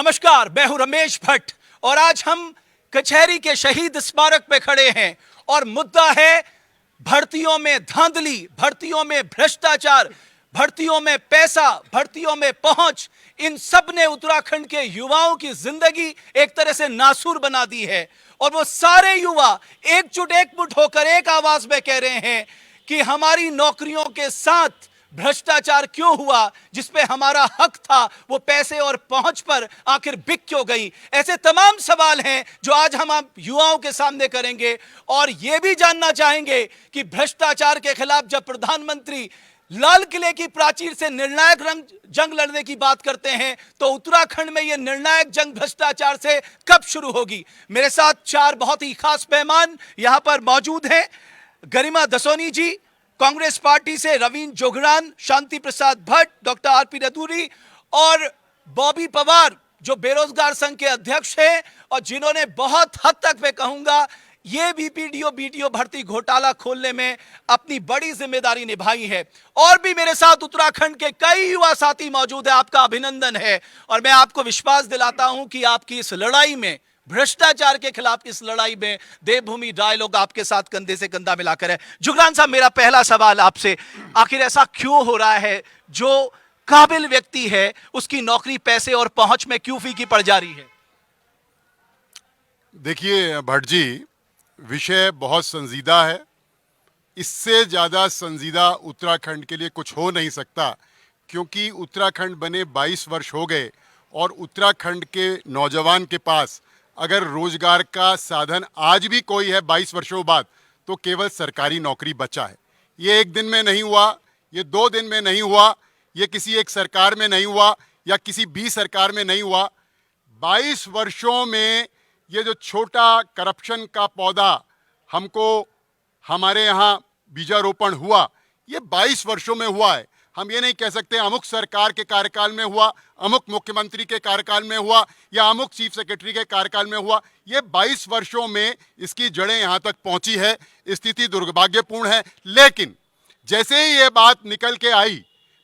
नमस्कार, मैं हूं रमेश भट्ट और आज हम कचहरी के शहीद स्मारक पे खड़े हैं और मुद्दा है भर्तियों में धांधली, भर्तियों में भ्रष्टाचार, भर्तियों में पैसा, भर्तियों में पहुंच। इन सब ने उत्तराखंड के युवाओं की जिंदगी एक तरह से नासूर बना दी है और वो सारे युवा एकजुट एकमुठ होकर एक आवाज में कह रहे हैं कि हमारी नौकरियों के साथ भ्रष्टाचार क्यों हुआ, जिसपे हमारा हक था वो पैसे और पहुंच पर आखिर बिक क्यों गई। ऐसे तमाम सवाल हैं जो आज हम आप युवाओं के सामने करेंगे और यह भी जानना चाहेंगे कि भ्रष्टाचार के खिलाफ जब प्रधानमंत्री लाल किले की प्राचीर से निर्णायक जंग लड़ने की बात करते हैं तो उत्तराखंड में यह निर्णायक जंग भ्रष्टाचार से कब शुरू होगी। मेरे साथ चार बहुत ही खास मेहमान यहां पर मौजूद हैं। गरिमा दसोनी जी, कांग्रेस पार्टी से रवीन जोगरान, शांति प्रसाद भट्ट, डॉक्टर आरपी रतूरी और बॉबी पवार जो बेरोजगार संघ के अध्यक्ष हैं और जिन्होंने बहुत हद तक मैं कहूंगा ये बीपीडीओ भर्ती घोटाला खोलने में अपनी बड़ी जिम्मेदारी निभाई है। और भी मेरे साथ उत्तराखंड के कई युवा साथी मौजूद है, आपका अभिनंदन है और मैं आपको विश्वास दिलाता हूं कि आपकी इस लड़ाई में, भ्रष्टाचार के खिलाफ इस लड़ाई में देवभूमि डायलॉग आपके साथ कंधे से कंधा मिलाकर है। जुगरान साहब, मेरा पहला सवाल आपसे, आखिर ऐसा क्यों हो रहा है जो काबिल व्यक्ति है उसकी नौकरी पैसे और पहुंच में क्यों फीकी पड़ जा रही है? देखिए भट्ट जी, विषय बहुत संजीदा है। इससे ज़्यादा संजीदा उत्तराखंड के लिए कुछ हो नहीं सकता, क्योंकि उत्तराखंड बने 22 वर्ष हो गए और उत्तराखंड के नौजवान के पास अगर रोजगार का साधन आज भी कोई है 22 वर्षों बाद, तो केवल सरकारी नौकरी बचा है। ये एक दिन में नहीं हुआ, ये 2 दिन में नहीं हुआ, ये किसी एक सरकार में नहीं हुआ या किसी भी सरकार में नहीं हुआ। 22 वर्षों में ये जो छोटा करप्शन का पौधा हमको हमारे यहाँ बीजारोपण हुआ, ये 22 वर्षों में हुआ है। हम ये नहीं कह सकते अमुक सरकार के कार्यकाल में हुआ, अमुक मुख्यमंत्री के कार्यकाल में हुआ या अमुक चीफ सेक्रेटरी के कार्यकाल में हुआ। ये 22 वर्षों में इसकी जड़ें यहाँ तक पहुँची है। स्थिति दुर्भाग्यपूर्ण है, लेकिन जैसे ही ये बात निकल के आई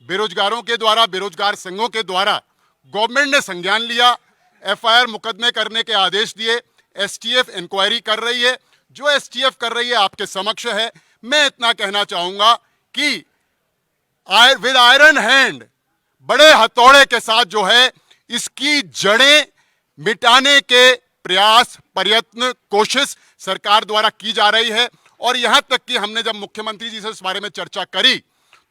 बेरोजगारों के द्वारा, बेरोजगार संघों के द्वारा, गवर्नमेंट ने संज्ञान लिया, एफआईआर मुकदमे करने के आदेश दिए, एसटीएफ इंक्वायरी कर रही है। जो एसटीएफ कर रही है आपके समक्ष है। मैं इतना कहना चाहूँगा कि विद आयरन हैंड, बड़े हथौड़े के साथ जो है इसकी जड़ें मिटाने के प्रयास, प्रयत्न, कोशिश सरकार द्वारा की जा रही है। और यहां तक कि हमने जब मुख्यमंत्री जी से इस बारे में चर्चा करी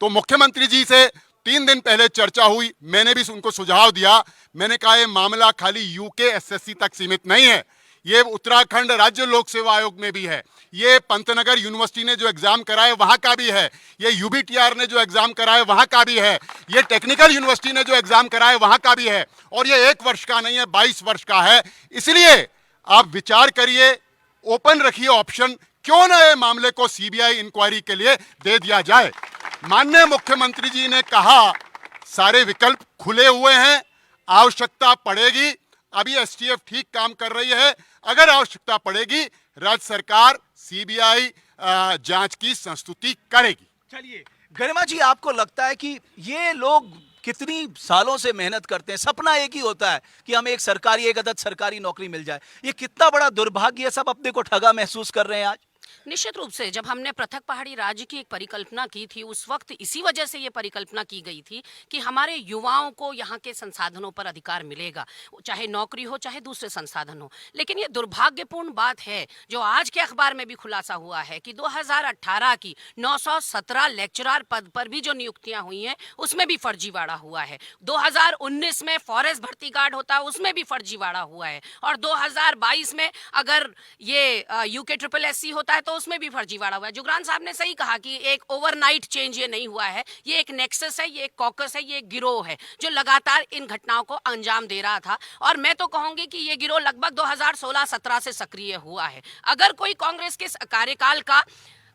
तो मुख्यमंत्री जी से 3 दिन पहले चर्चा हुई। मैंने भी उनको सुझाव दिया, मैंने कहा ये मामला खाली यूके एसएससी तक सीमित नहीं है, ये उत्तराखंड राज्य लोक सेवा आयोग में भी है, ये पंतनगर यूनिवर्सिटी ने जो एग्जाम कराए वहां का भी है, ये यूबीटीआर ने जो एग्जाम कराए वहां का भी है, ये टेक्निकल यूनिवर्सिटी ने जो एग्जाम कराए वहां का भी है। और ये 1 वर्ष का नहीं है, 22 वर्ष का है। इसलिए आप विचार करिए, ओपन रखिए ऑप्शन, क्यों ना ये मामले को सीबीआई इंक्वायरी के लिए दे दिया जाए। माननीय मुख्यमंत्री जी ने कहा सारे विकल्प खुले हुए हैं, आवश्यकता पड़ेगी, अभी एसटीएफ ठीक काम कर रही है, अगर आवश्यकता पड़ेगी राज्य सरकार सीबीआई जांच की संस्तुति करेगी। चलिए गरिमा जी, आपको लगता है कि ये लोग कितनी सालों से मेहनत करते हैं, सपना एक ही होता है कि हमें एक अदद सरकारी नौकरी मिल जाए, ये कितना बड़ा दुर्भाग्य है, सब अपने को ठगा महसूस कर रहे हैं आज? निश्चित रूप से जब हमने पृथक पहाड़ी राज्य की एक परिकल्पना की थी, उस वक्त इसी वजह से ये परिकल्पना की गई थी कि हमारे युवाओं को यहाँ के संसाधनों पर अधिकार मिलेगा, चाहे नौकरी हो चाहे दूसरे संसाधन हो। लेकिन ये दुर्भाग्यपूर्ण बात है जो आज के अखबार में भी खुलासा हुआ है कि 2018 की 917 लेक्चरर पद पर भी जो नियुक्तियां हुई हैं उसमें भी फर्जीवाड़ा हुआ है। 2019 में फॉरेस्ट भर्ती गार्ड होता है उसमें भी फर्जीवाड़ा हुआ है और 2022 में अगर ये यूके ट्रिपल एससी होता है तो उसमें भी फर्जीवाड़ा हुआ है। जुगरान साहब ने सही कहा कि एक ओवरनाइट चेंज ये नहीं हुआ है, ये एक नेक्सस है, ये एक कॉकस है, ये एक गिरोह है जो लगातार इन घटनाओं को अंजाम दे रहा था। और मैं तो कहूंगी कि ये गिरोह लगभग 2016-17 से सक्रिय हुआ है। अगर कोई कांग्रेस के कार्यकाल का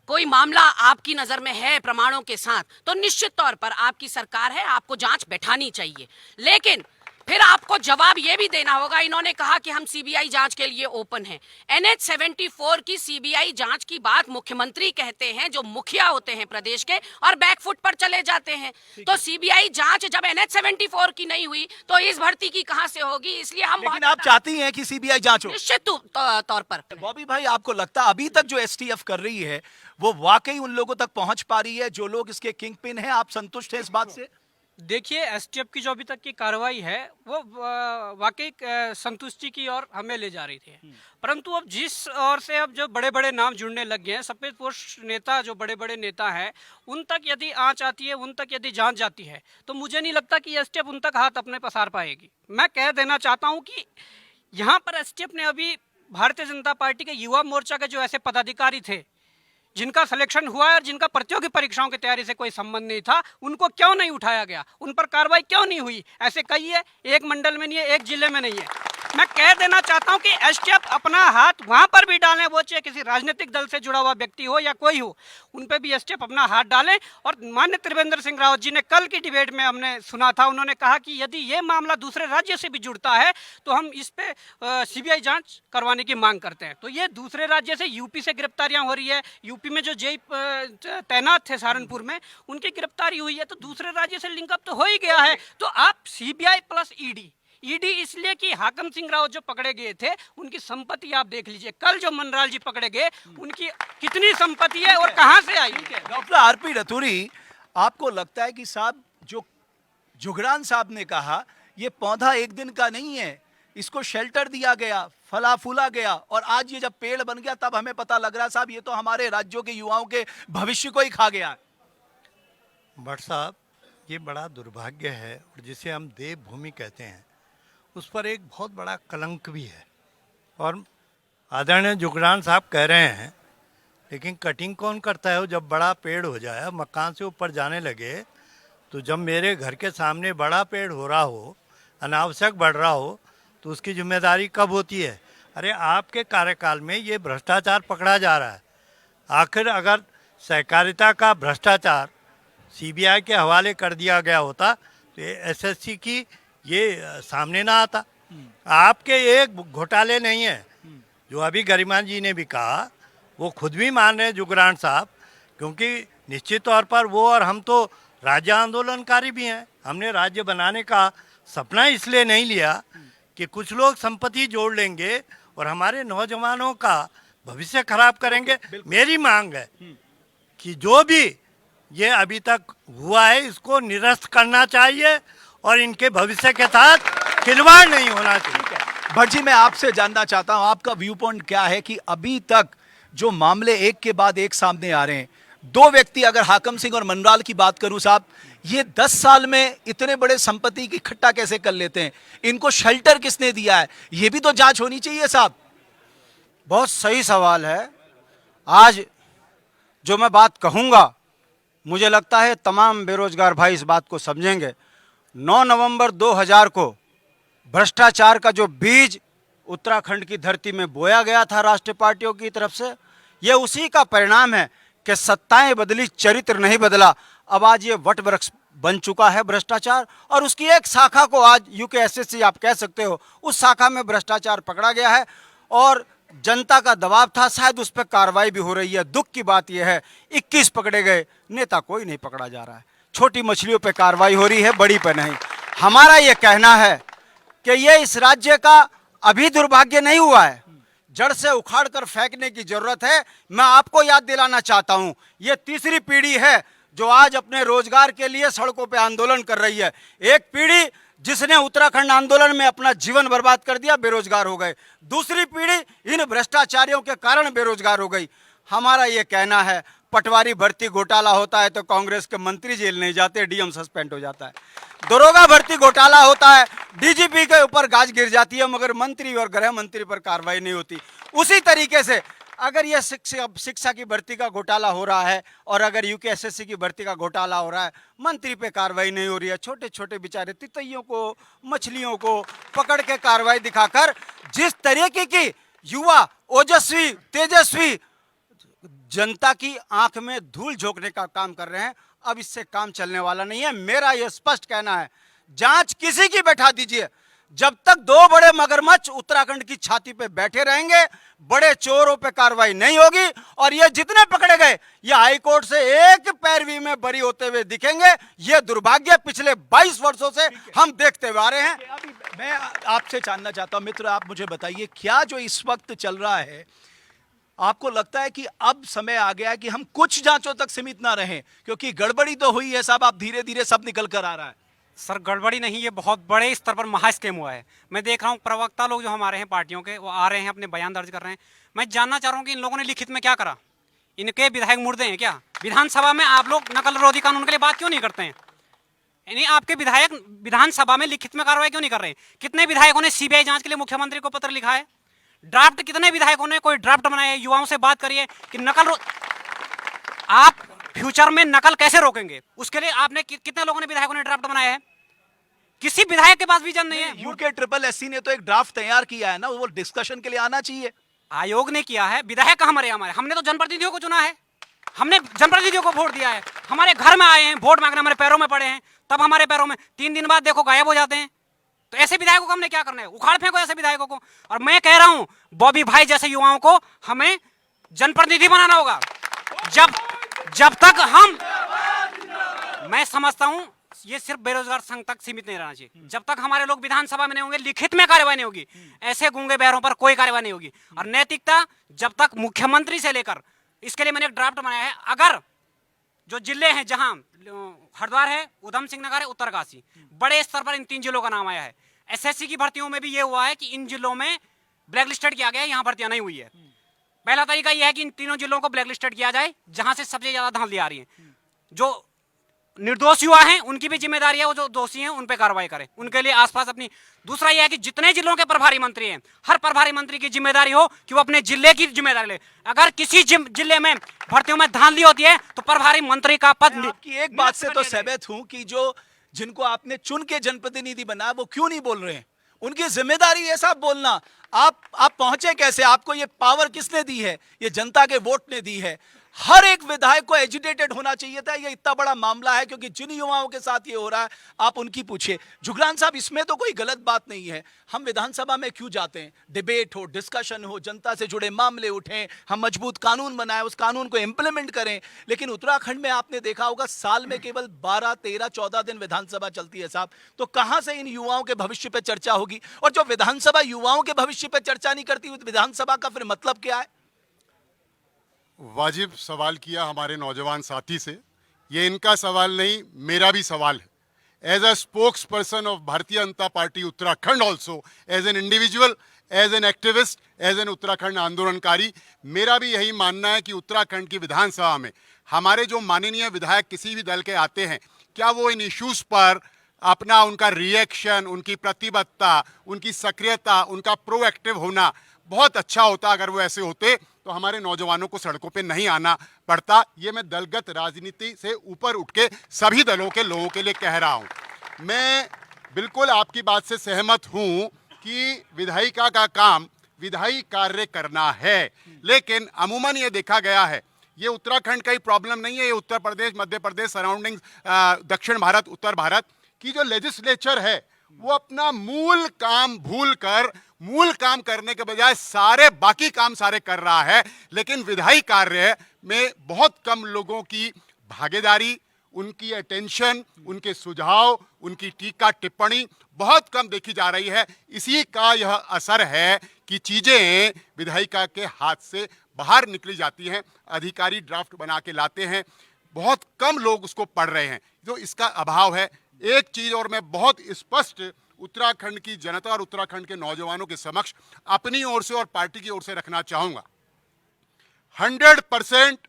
कोई मामला आपकी नजर में है प्रमाणों के साथ, तो निश्चित तौर पर आपकी सरकार है, आपको जांच बैठानी चाहिए। लेकिन फिर आपको जवाब ये भी देना होगा। इन्होंने कहा कि हम सीबीआई जांच के लिए ओपन हैं। NH 74 की सीबीआई जांच की बात मुख्यमंत्री कहते हैं, जो मुखिया होते हैं प्रदेश के, और बैकफुट पर चले जाते हैं। तो सीबीआई जांच जब NH 74 की नहीं हुई तो इस भर्ती की कहां से होगी? इसलिए हम लेकिन आप चाहती हैं कि सीबीआई जांच हो? निश्चित तौर पर। बॉबी भाई, आपको लगता है अभी तक जो एसटीएफ कर रही है वो वाकई उन लोगों तक पहुंच पा रही है जो लोग इसके किंग पिन हैं? आप संतुष्ट हैं इस बात से? देखिए, एसटीएफ की जो अभी तक की कार्रवाई है वो वाकई संतुष्टि की ओर हमें ले जा रही थी। परंतु अब जिस ओर से अब जो बड़े बड़े नाम जुड़ने लग गए हैं, सफेद पोश नेता, जो बड़े बड़े नेता हैं, उन तक यदि आंच आती है, उन तक यदि जांच जाती है, तो मुझे नहीं लगता कि एसटीएफ उन तक हाथ अपने पसार पाएगी। मैं कह देना चाहता हूँ कि यहाँ पर एसटीएफ ने अभी भारतीय जनता पार्टी के युवा मोर्चा के जो ऐसे पदाधिकारी थे जिनका सिलेक्शन हुआ है और जिनका प्रतियोगी परीक्षाओं की तैयारी से कोई संबंध नहीं था, उनको क्यों नहीं उठाया गया? उन पर कार्रवाई क्यों नहीं हुई? ऐसे कई है, एक मंडल में नहीं है, एक जिले में नहीं है। मैं कह देना चाहता हूं कि एसटीएफ अपना हाथ वहां पर भी डालें, वो चाहे किसी राजनीतिक दल से जुड़ा हुआ व्यक्ति हो या कोई हो, उन पे भी एसटीएफ अपना हाथ डालें। और माननीय त्रिवेंद्र सिंह रावत जी ने कल की डिबेट में हमने सुना था, उन्होंने कहा कि यदि ये मामला दूसरे राज्य से भी जुड़ता है तो हम इस पे सीबीआई जांच करवाने की मांग करते हैं। तो ये दूसरे राज्य से, यूपी से गिरफ्तारियां हो रही है, यूपी में जो जेई तैनात थे सहारनपुर में, उनकी गिरफ्तारी हुई है, तो दूसरे राज्य से लिंकअप तो हो ही गया है। तो आप सीबीआई प्लस ईडी इसलिए कि हाकम सिंह रावत जो पकड़े गए थे, उनकी संपत्ति आप देख लीजिए। कल जो मनराल जी पकड़े गए, उनकी कितनी संपत्ति है और कहां से आई? डॉक्टर आरपी रतूरी, आपको लगता है कि साहब जो जुगरान साहब ने कहा, ये पौधा एक दिन का नहीं है, इसको शेल्टर दिया गया, फला फूला गया, और आज ये जब पेड़ बन गया तब हमें पता लग रहा है साहब ये तो हमारे राज्यों के युवाओं के भविष्य को ही खा गया। भट्ट साहब, ये बड़ा दुर्भाग्य है, और जिसे हम देवभूमि कहते हैं उस पर एक बहुत बड़ा कलंक भी है। और आदरणीय जुगरान साहब कह रहे हैं, लेकिन कटिंग कौन करता है? जब बड़ा पेड़ हो जाए, मकान से ऊपर जाने लगे, तो जब मेरे घर के सामने बड़ा पेड़ हो रहा हो, अनावश्यक बढ़ रहा हो, तो उसकी जिम्मेदारी कब होती है? अरे आपके कार्यकाल में ये भ्रष्टाचार पकड़ा जा रहा है। आखिर अगर सहकारिता का भ्रष्टाचार सीबीआई के हवाले कर दिया गया होता तो एसएससी की ये सामने ना आता। आपके एक घोटाले नहीं है, जो अभी गरिमा जी ने भी कहा, वो खुद भी मान रहे हैं जुगरान साहब, क्योंकि निश्चित तौर पर वो और हम तो राज्य आंदोलनकारी भी हैं। हमने राज्य बनाने का सपना इसलिए नहीं लिया कि कुछ लोग संपत्ति जोड़ लेंगे और हमारे नौजवानों का भविष्य खराब करेंगे। मेरी मांग है कि जो भी ये अभी तक हुआ है, इसको निरस्त करना चाहिए और इनके भविष्य के साथ खिलवाड़ नहीं होना चाहिए। भट्ट जी, मैं आपसे जानना चाहता हूं आपका व्यू पॉइंट क्या है कि अभी तक जो मामले एक के बाद एक सामने आ रहे हैं, दो व्यक्ति, अगर हाकम सिंह और मनराल की बात करूं साहब, ये 10 साल में इतने बड़े संपत्ति की इकट्ठा कैसे कर लेते हैं? इनको शेल्टर किसने दिया है? ये भी तो जांच होनी चाहिए साहब। बहुत सही सवाल है। आज जो मैं बात कहूंगा, मुझे लगता है तमाम बेरोजगार भाई इस बात को समझेंगे। 9 नवंबर 2000 को भ्रष्टाचार का जो बीज उत्तराखंड की धरती में बोया गया था राष्ट्रीय पार्टियों की तरफ से, ये उसी का परिणाम है कि सत्ताएं बदली, चरित्र नहीं बदला। अब आज ये वट वृक्ष बन चुका है भ्रष्टाचार, और उसकी एक शाखा को आज यूकेएसएससी आप कह सकते हो, उस शाखा में भ्रष्टाचार पकड़ा गया है और जनता का दबाव था, शायद उस पर कार्रवाई भी हो रही है। दुख की बात यह है 21 पकड़े गए, नेता कोई नहीं पकड़ा जा रहा है। छोटी मछलियों पे कार्रवाई हो रही है, बड़ी पे नहीं। हमारा ये कहना है कि ये इस राज्य का अभी दुर्भाग्य नहीं हुआ है, जड़ से उखाड़ कर फेंकने की जरूरत है। मैं आपको याद दिलाना चाहता हूं, ये तीसरी पीढ़ी है जो आज अपने रोजगार के लिए सड़कों पे आंदोलन कर रही है। एक पीढ़ी जिसने उत्तराखंड आंदोलन में अपना जीवन बर्बाद कर दिया, बेरोजगार हो गए। दूसरी पीढ़ी इन भ्रष्टाचारियों के कारण बेरोजगार हो गई। हमारा ये कहना है, पटवारी भर्ती घोटाला होता है तो कांग्रेस के मंत्री जेल नहीं जाते, डीएम सस्पेंड हो जाता है। दरोगा भर्ती घोटाला होता है, डीजीपी के ऊपर गाज गिर जाती है, मगर मंत्री और गृह मंत्री पर कार्रवाई नहीं होती। उसी तरीके से अगर ये शिक्षा की भर्ती का घोटाला हो रहा है और अगर यूकेएसएससी की भर्ती का घोटाला हो रहा है, मंत्री पे कार्रवाई नहीं हो रही है, छोटे छोटे बेचारे तितैयों को, मछलियों को पकड़ के कार्रवाई दिखाकर जिस तरीके की युवा ओजस्वी, तेजस्वी जनता की आंख में धूल झोंकने का काम कर रहे हैं, अब इससे काम चलने वाला नहीं है। मेरा यह स्पष्ट कहना है, जांच किसी की बैठा दीजिए, जब तक दो बड़े मगरमच्छ उत्तराखंड की छाती पे बैठे रहेंगे, बड़े चोरों पे कार्रवाई नहीं होगी। और ये जितने पकड़े गए, ये हाईकोर्ट से एक पैरवी में बरी होते हुए दिखेंगे। ये दुर्भाग्य पिछले 22 वर्षों से हम देखते हुए आ रहे हैं। अभी मैं आपसे जानना चाहता हूं मित्र, आप मुझे बताइए क्या जो इस वक्त चल रहा है, आपको लगता है कि अब समय आ गया है कि हम कुछ जांचों तक सीमित ना रहें? क्योंकि गड़बड़ी तो हुई है साहब, आप धीरे धीरे सब निकल कर आ रहा है। सर गड़बड़ी नहीं, ये बहुत बड़े स्तर पर महा स्कैम हुआ है। मैं देख रहा हूँ प्रवक्ता लोग जो हमारे हैं पार्टियों के, वो आ रहे हैं, अपने बयान दर्ज कर रहे हैं। मैं जानना चाह रहा हूँ कि इन लोगों ने लिखित में क्या करा? इनके विधायक मुर्दे हैं क्या? विधानसभा में आप लोग नकल रोधी कानून के लिए बात क्यों नहीं करते हैं? यानी आपके विधायक विधानसभा में लिखित में कार्रवाई क्यों नहीं कर रहे? कितने विधायकों ने सीबीआई जांच के लिए मुख्यमंत्री को पत्र लिखा है? ड्राफ्ट कितने विधायकों ने कोई ड्राफ्ट बनाया है? युवाओं से बात करिए कि आप फ्यूचर में नकल कैसे रोकेंगे, उसके लिए आपने कितने लोगों ने विधायकों ने ड्राफ्ट बनाया है? किसी विधायक के पास विजन नहीं है। यूके SSS ने तो एक ड्राफ्ट तैयार किया है ना, वो डिस्कशन के लिए आना चाहिए। आयोग ने किया है, विधायक कहां मरे हमारे? हमने तो जनप्रतिनिधियों को चुना है, हमने जनप्रतिनिधियों को वोट दिया है। हमारे घर में आए हैं वोट मांगने, हमारे पैरों में पड़े हैं, तब हमारे पैरों में 3 दिन बाद देखो गायब हो जाते हैं। तो ऐसे विधायकों को हमने क्या करना है? उखाड़ फेंको ऐसे विधायकों को। और मैं कह रहा हूं बॉबी भाई जैसे युवाओं को हमें जनप्रतिनिधि बनाना होगा। जब तक हम, मैं समझता हूं ये सिर्फ बेरोजगार संघ तक सीमित नहीं रहना चाहिए। जब तक हमारे लोग विधानसभा में नहीं होंगे, लिखित में कार्रवाई नहीं होगी, ऐसे गूंगे बहरों पर कोई कार्रवाई नहीं होगी। और नैतिकता जब तक मुख्यमंत्री से लेकर, इसके लिए मैंने एक ड्राफ्ट बनाया है। अगर जो जिले हैं जहां हरिद्वार है, उधम सिंह नगर है, उत्तरकाशी, बड़े स्तर पर इन 3 जिलों का नाम आया है। SSC की भर्तियों में भी ये हुआ है कि इन जिलों में ब्लैक लिस्टेड किया गया है, यहाँ भर्तियां नहीं हुई है। पहला तरीका यह है कि इन तीनों जिलों को ब्लैक लिस्टेड किया जाए जहां से सबसे ज्यादा धांधली आ रही है। जो निर्दोष युवा हैं उनकी भी जिम्मेदारी है, वो जो दोषी हैं उन पे कार्रवाई करें, उनके लिए आसपास अपनी। दूसरा यह है कि जितने जिलों के प्रभारी मंत्री हैं, हर प्रभारी मंत्री की जिम्मेदारी हो कि वो अपने जिले की जिम्मेदारी ले। अगर किसी जिले में भर्तियों में धांधली होती है तो प्रभारी मंत्री का पद। मैं आपकी एक बात से तो सहमत हूं कि जो जिनको आपने चुन के जनप्रतिनिधि बनाया वो क्यों नहीं बोल रहे हैं? उनकी जिम्मेदारी है साहब बोलना। आप पहुंचे कैसे? आपको ये पावर किसने दी है? ये जनता के वोट ने दी है। हर एक विधायक को एजुटेटेड होना चाहिए था। ये इतना बड़ा मामला है क्योंकि जिन युवाओं के साथ ये हो रहा है आप उनकी पूछिए। जुगरान साहब, इसमें तो कोई गलत बात नहीं है। हम विधानसभा में क्यों जाते हैं? डिबेट हो, डिस्कशन हो, जनता से जुड़े मामले उठें, हम मजबूत कानून बनाएं, उस कानून को इंप्लीमेंट करें। लेकिन उत्तराखंड में आपने देखा होगा साल में केवल 12, 13, 14 दिन विधानसभा चलती है साहब। तो कहां से इन युवाओं के भविष्य पर चर्चा होगी? और जो विधानसभा युवाओं के भविष्य पर चर्चा नहीं करती, विधानसभा का फिर मतलब क्या है? वाजिब सवाल किया हमारे नौजवान साथी से। ये इनका सवाल नहीं, मेरा भी सवाल है। As a spokesperson of Bharatiya Janata Party Uttarakhand, also as an individual, as an activist, as an Uttarakhand आंदोलनकारी, मेरा भी यही मानना है कि उत्तराखंड की विधानसभा में हमारे जो माननीय विधायक किसी भी दल के आते हैं, क्या वो इन इश्यूज पर अपना, उनका रिएक्शन, उनकी प्रतिबद्धता, उनकी सक्रियता, उनका प्रोएक्टिव होना बहुत अच्छा होता। अगर वो ऐसे होते तो हमारे नौजवानों को सड़कों पे नहीं आना पड़ता। ये मैं दलगत राजनीति से ऊपर उठ के सभी दलों के लोगों के लिए कह रहा हूं। मैं बिल्कुल आपकी बात से सहमत हूं कि विधायिका का काम विधायी कार्य करना है, लेकिन अमूमन ये देखा गया है, ये उत्तराखंड का ही प्रॉब्लम नहीं है, ये उत्तर प्रदेश, मध्य प्रदेश, सराउंडिंग, दक्षिण भारत, उत्तर भारत की जो लेजिस्लेचर है वो अपना मूल काम भूल कर, मूल काम करने के बजाय सारे बाकी काम सारे कर रहा है। लेकिन विधायी कार्य में बहुत कम लोगों की भागीदारी, उनकी अटेंशन, उनके सुझाव, उनकी टीका टिप्पणी बहुत कम देखी जा रही है। इसी का यह असर है कि चीजें विधायिका के हाथ से बाहर निकली जाती हैं। अधिकारी ड्राफ्ट बना के लाते हैं, बहुत कम लोग उसको पढ़ रहे हैं, जो इसका अभाव है। एक चीज और मैं बहुत स्पष्ट उत्तराखंड की जनता और उत्तराखंड के नौजवानों के समक्ष अपनी ओर से और पार्टी की ओर से रखना चाहूंगा। 100%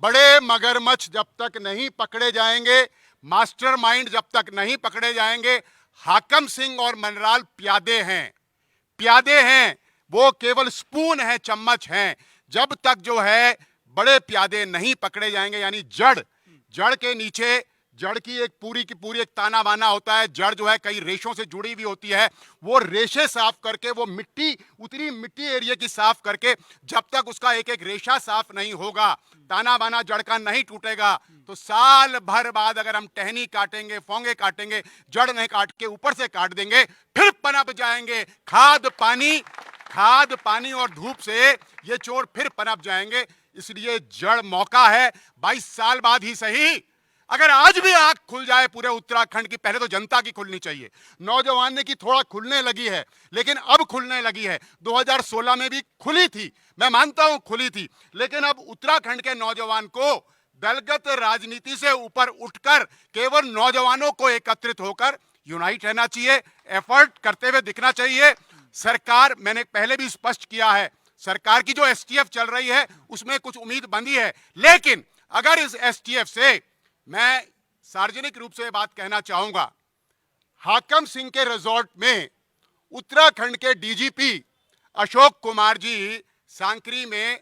बड़े मगरमच्छ जब तक नहीं पकड़े जाएंगे, मास्टरमाइंड जब तक नहीं पकड़े जाएंगे, हाकम सिंह और मनराल प्यादे हैं, वो केवल स्पून है, चम्मच हैं। जब तक जो है बड़े प्यादे नहीं पकड़े जाएंगे, यानी जड़ के नीचे जड़ की पूरी एक ताना बाना होता है। जड़ जो है कई रेशों से जुड़ी हुई होती है। वो रेशे साफ करके, वो उतनी मिट्टी एरिया की साफ करके, जब तक उसका एक एक रेशा साफ नहीं होगा, ताना बाना जड़ का नहीं टूटेगा। तो साल भर बाद अगर हम टहनी काटेंगे, फोंगे काटेंगे, जड़ नहीं काट के ऊपर से काट देंगे, फिर पनप जाएंगे। खाद पानी और धूप से ये चोर फिर पनप जाएंगे। इसलिए जड़ मौका है, 22 साल बाद ही सही। अगर आज भी आंख खुल जाए पूरे उत्तराखंड की, पहले तो जनता की खुलनी चाहिए, नौजवान की थोड़ा खुलने लगी है, लेकिन अब खुलने लगी है। 2016 में भी खुली थी, मैं मानता हूं खुली थी, लेकिन अब उत्तराखंड के नौजवान को दलगत राजनीति से ऊपर उठकर केवल नौजवानों को एकत्रित होकर यूनाइट रहना चाहिए, एफर्ट करते हुए दिखना चाहिए। सरकार, मैंने पहले भी स्पष्ट किया है, सरकार की जो एसटीएफ चल रही है उसमें कुछ उम्मीद बंधी है, लेकिन अगर इस एसटीएफ से, मैं सार्वजनिक रूप से बात कहना चाहूंगा, हाकम सिंह के रिजॉर्ट में उत्तराखंड के डीजीपी अशोक कुमार जी सांकरी में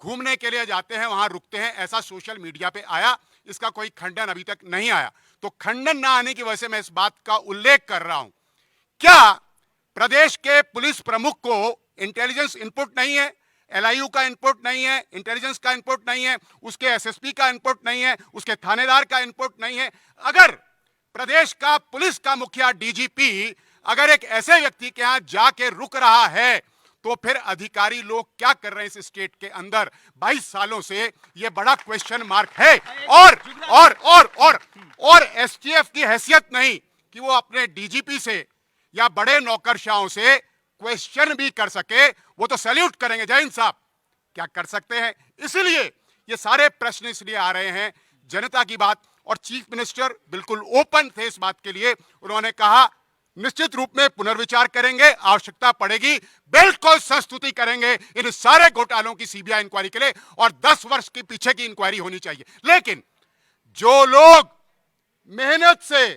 घूमने के लिए जाते हैं, वहां रुकते हैं, ऐसा सोशल मीडिया पे आया। इसका कोई खंडन अभी तक नहीं आया। तो खंडन ना आने की वजह से मैं इस बात का उल्लेख कर रहा हूं। क्या प्रदेश के पुलिस प्रमुख को इंटेलिजेंस इनपुट नहीं है, एलआईयू का इनपुट नहीं है, इंटेलिजेंस का इनपुट नहीं है, उसके एसएसपी का इनपुट नहीं है, उसके थानेदार का इनपुट नहीं है? अगर प्रदेश का पुलिस का मुखिया डीजीपी अगर एक ऐसे व्यक्ति के यहां जाके रुक रहा है, तो फिर अधिकारी लोग क्या कर रहे हैं इस स्टेट के अंदर 22 सालों से? यह बड़ा क्वेश्चन मार्क है। और एसटीएफ की हैसियत नहीं कि वो अपने डीजीपी से या बड़े नौकरशाहों से क्वेश्चन भी कर सके, वो तो सैल्यूट करेंगे, जय हिंद साहब, क्या कर सकते हैं? इसलिए ये सारे प्रश्न इसलिए आ रहे हैं, जनता की बात। और चीफ मिनिस्टर बिल्कुल ओपन थे इस बात के लिए। उन्होंने कहा निश्चित रूप में पुनर्विचार करेंगे, आवश्यकता पड़ेगी बिल्कुल संस्तुति करेंगे इन सारे घोटालों की सीबीआई इंक्वायरी के लिए, और 10 वर्ष के पीछे की इंक्वायरी होनी चाहिए। लेकिन जो लोग मेहनत से,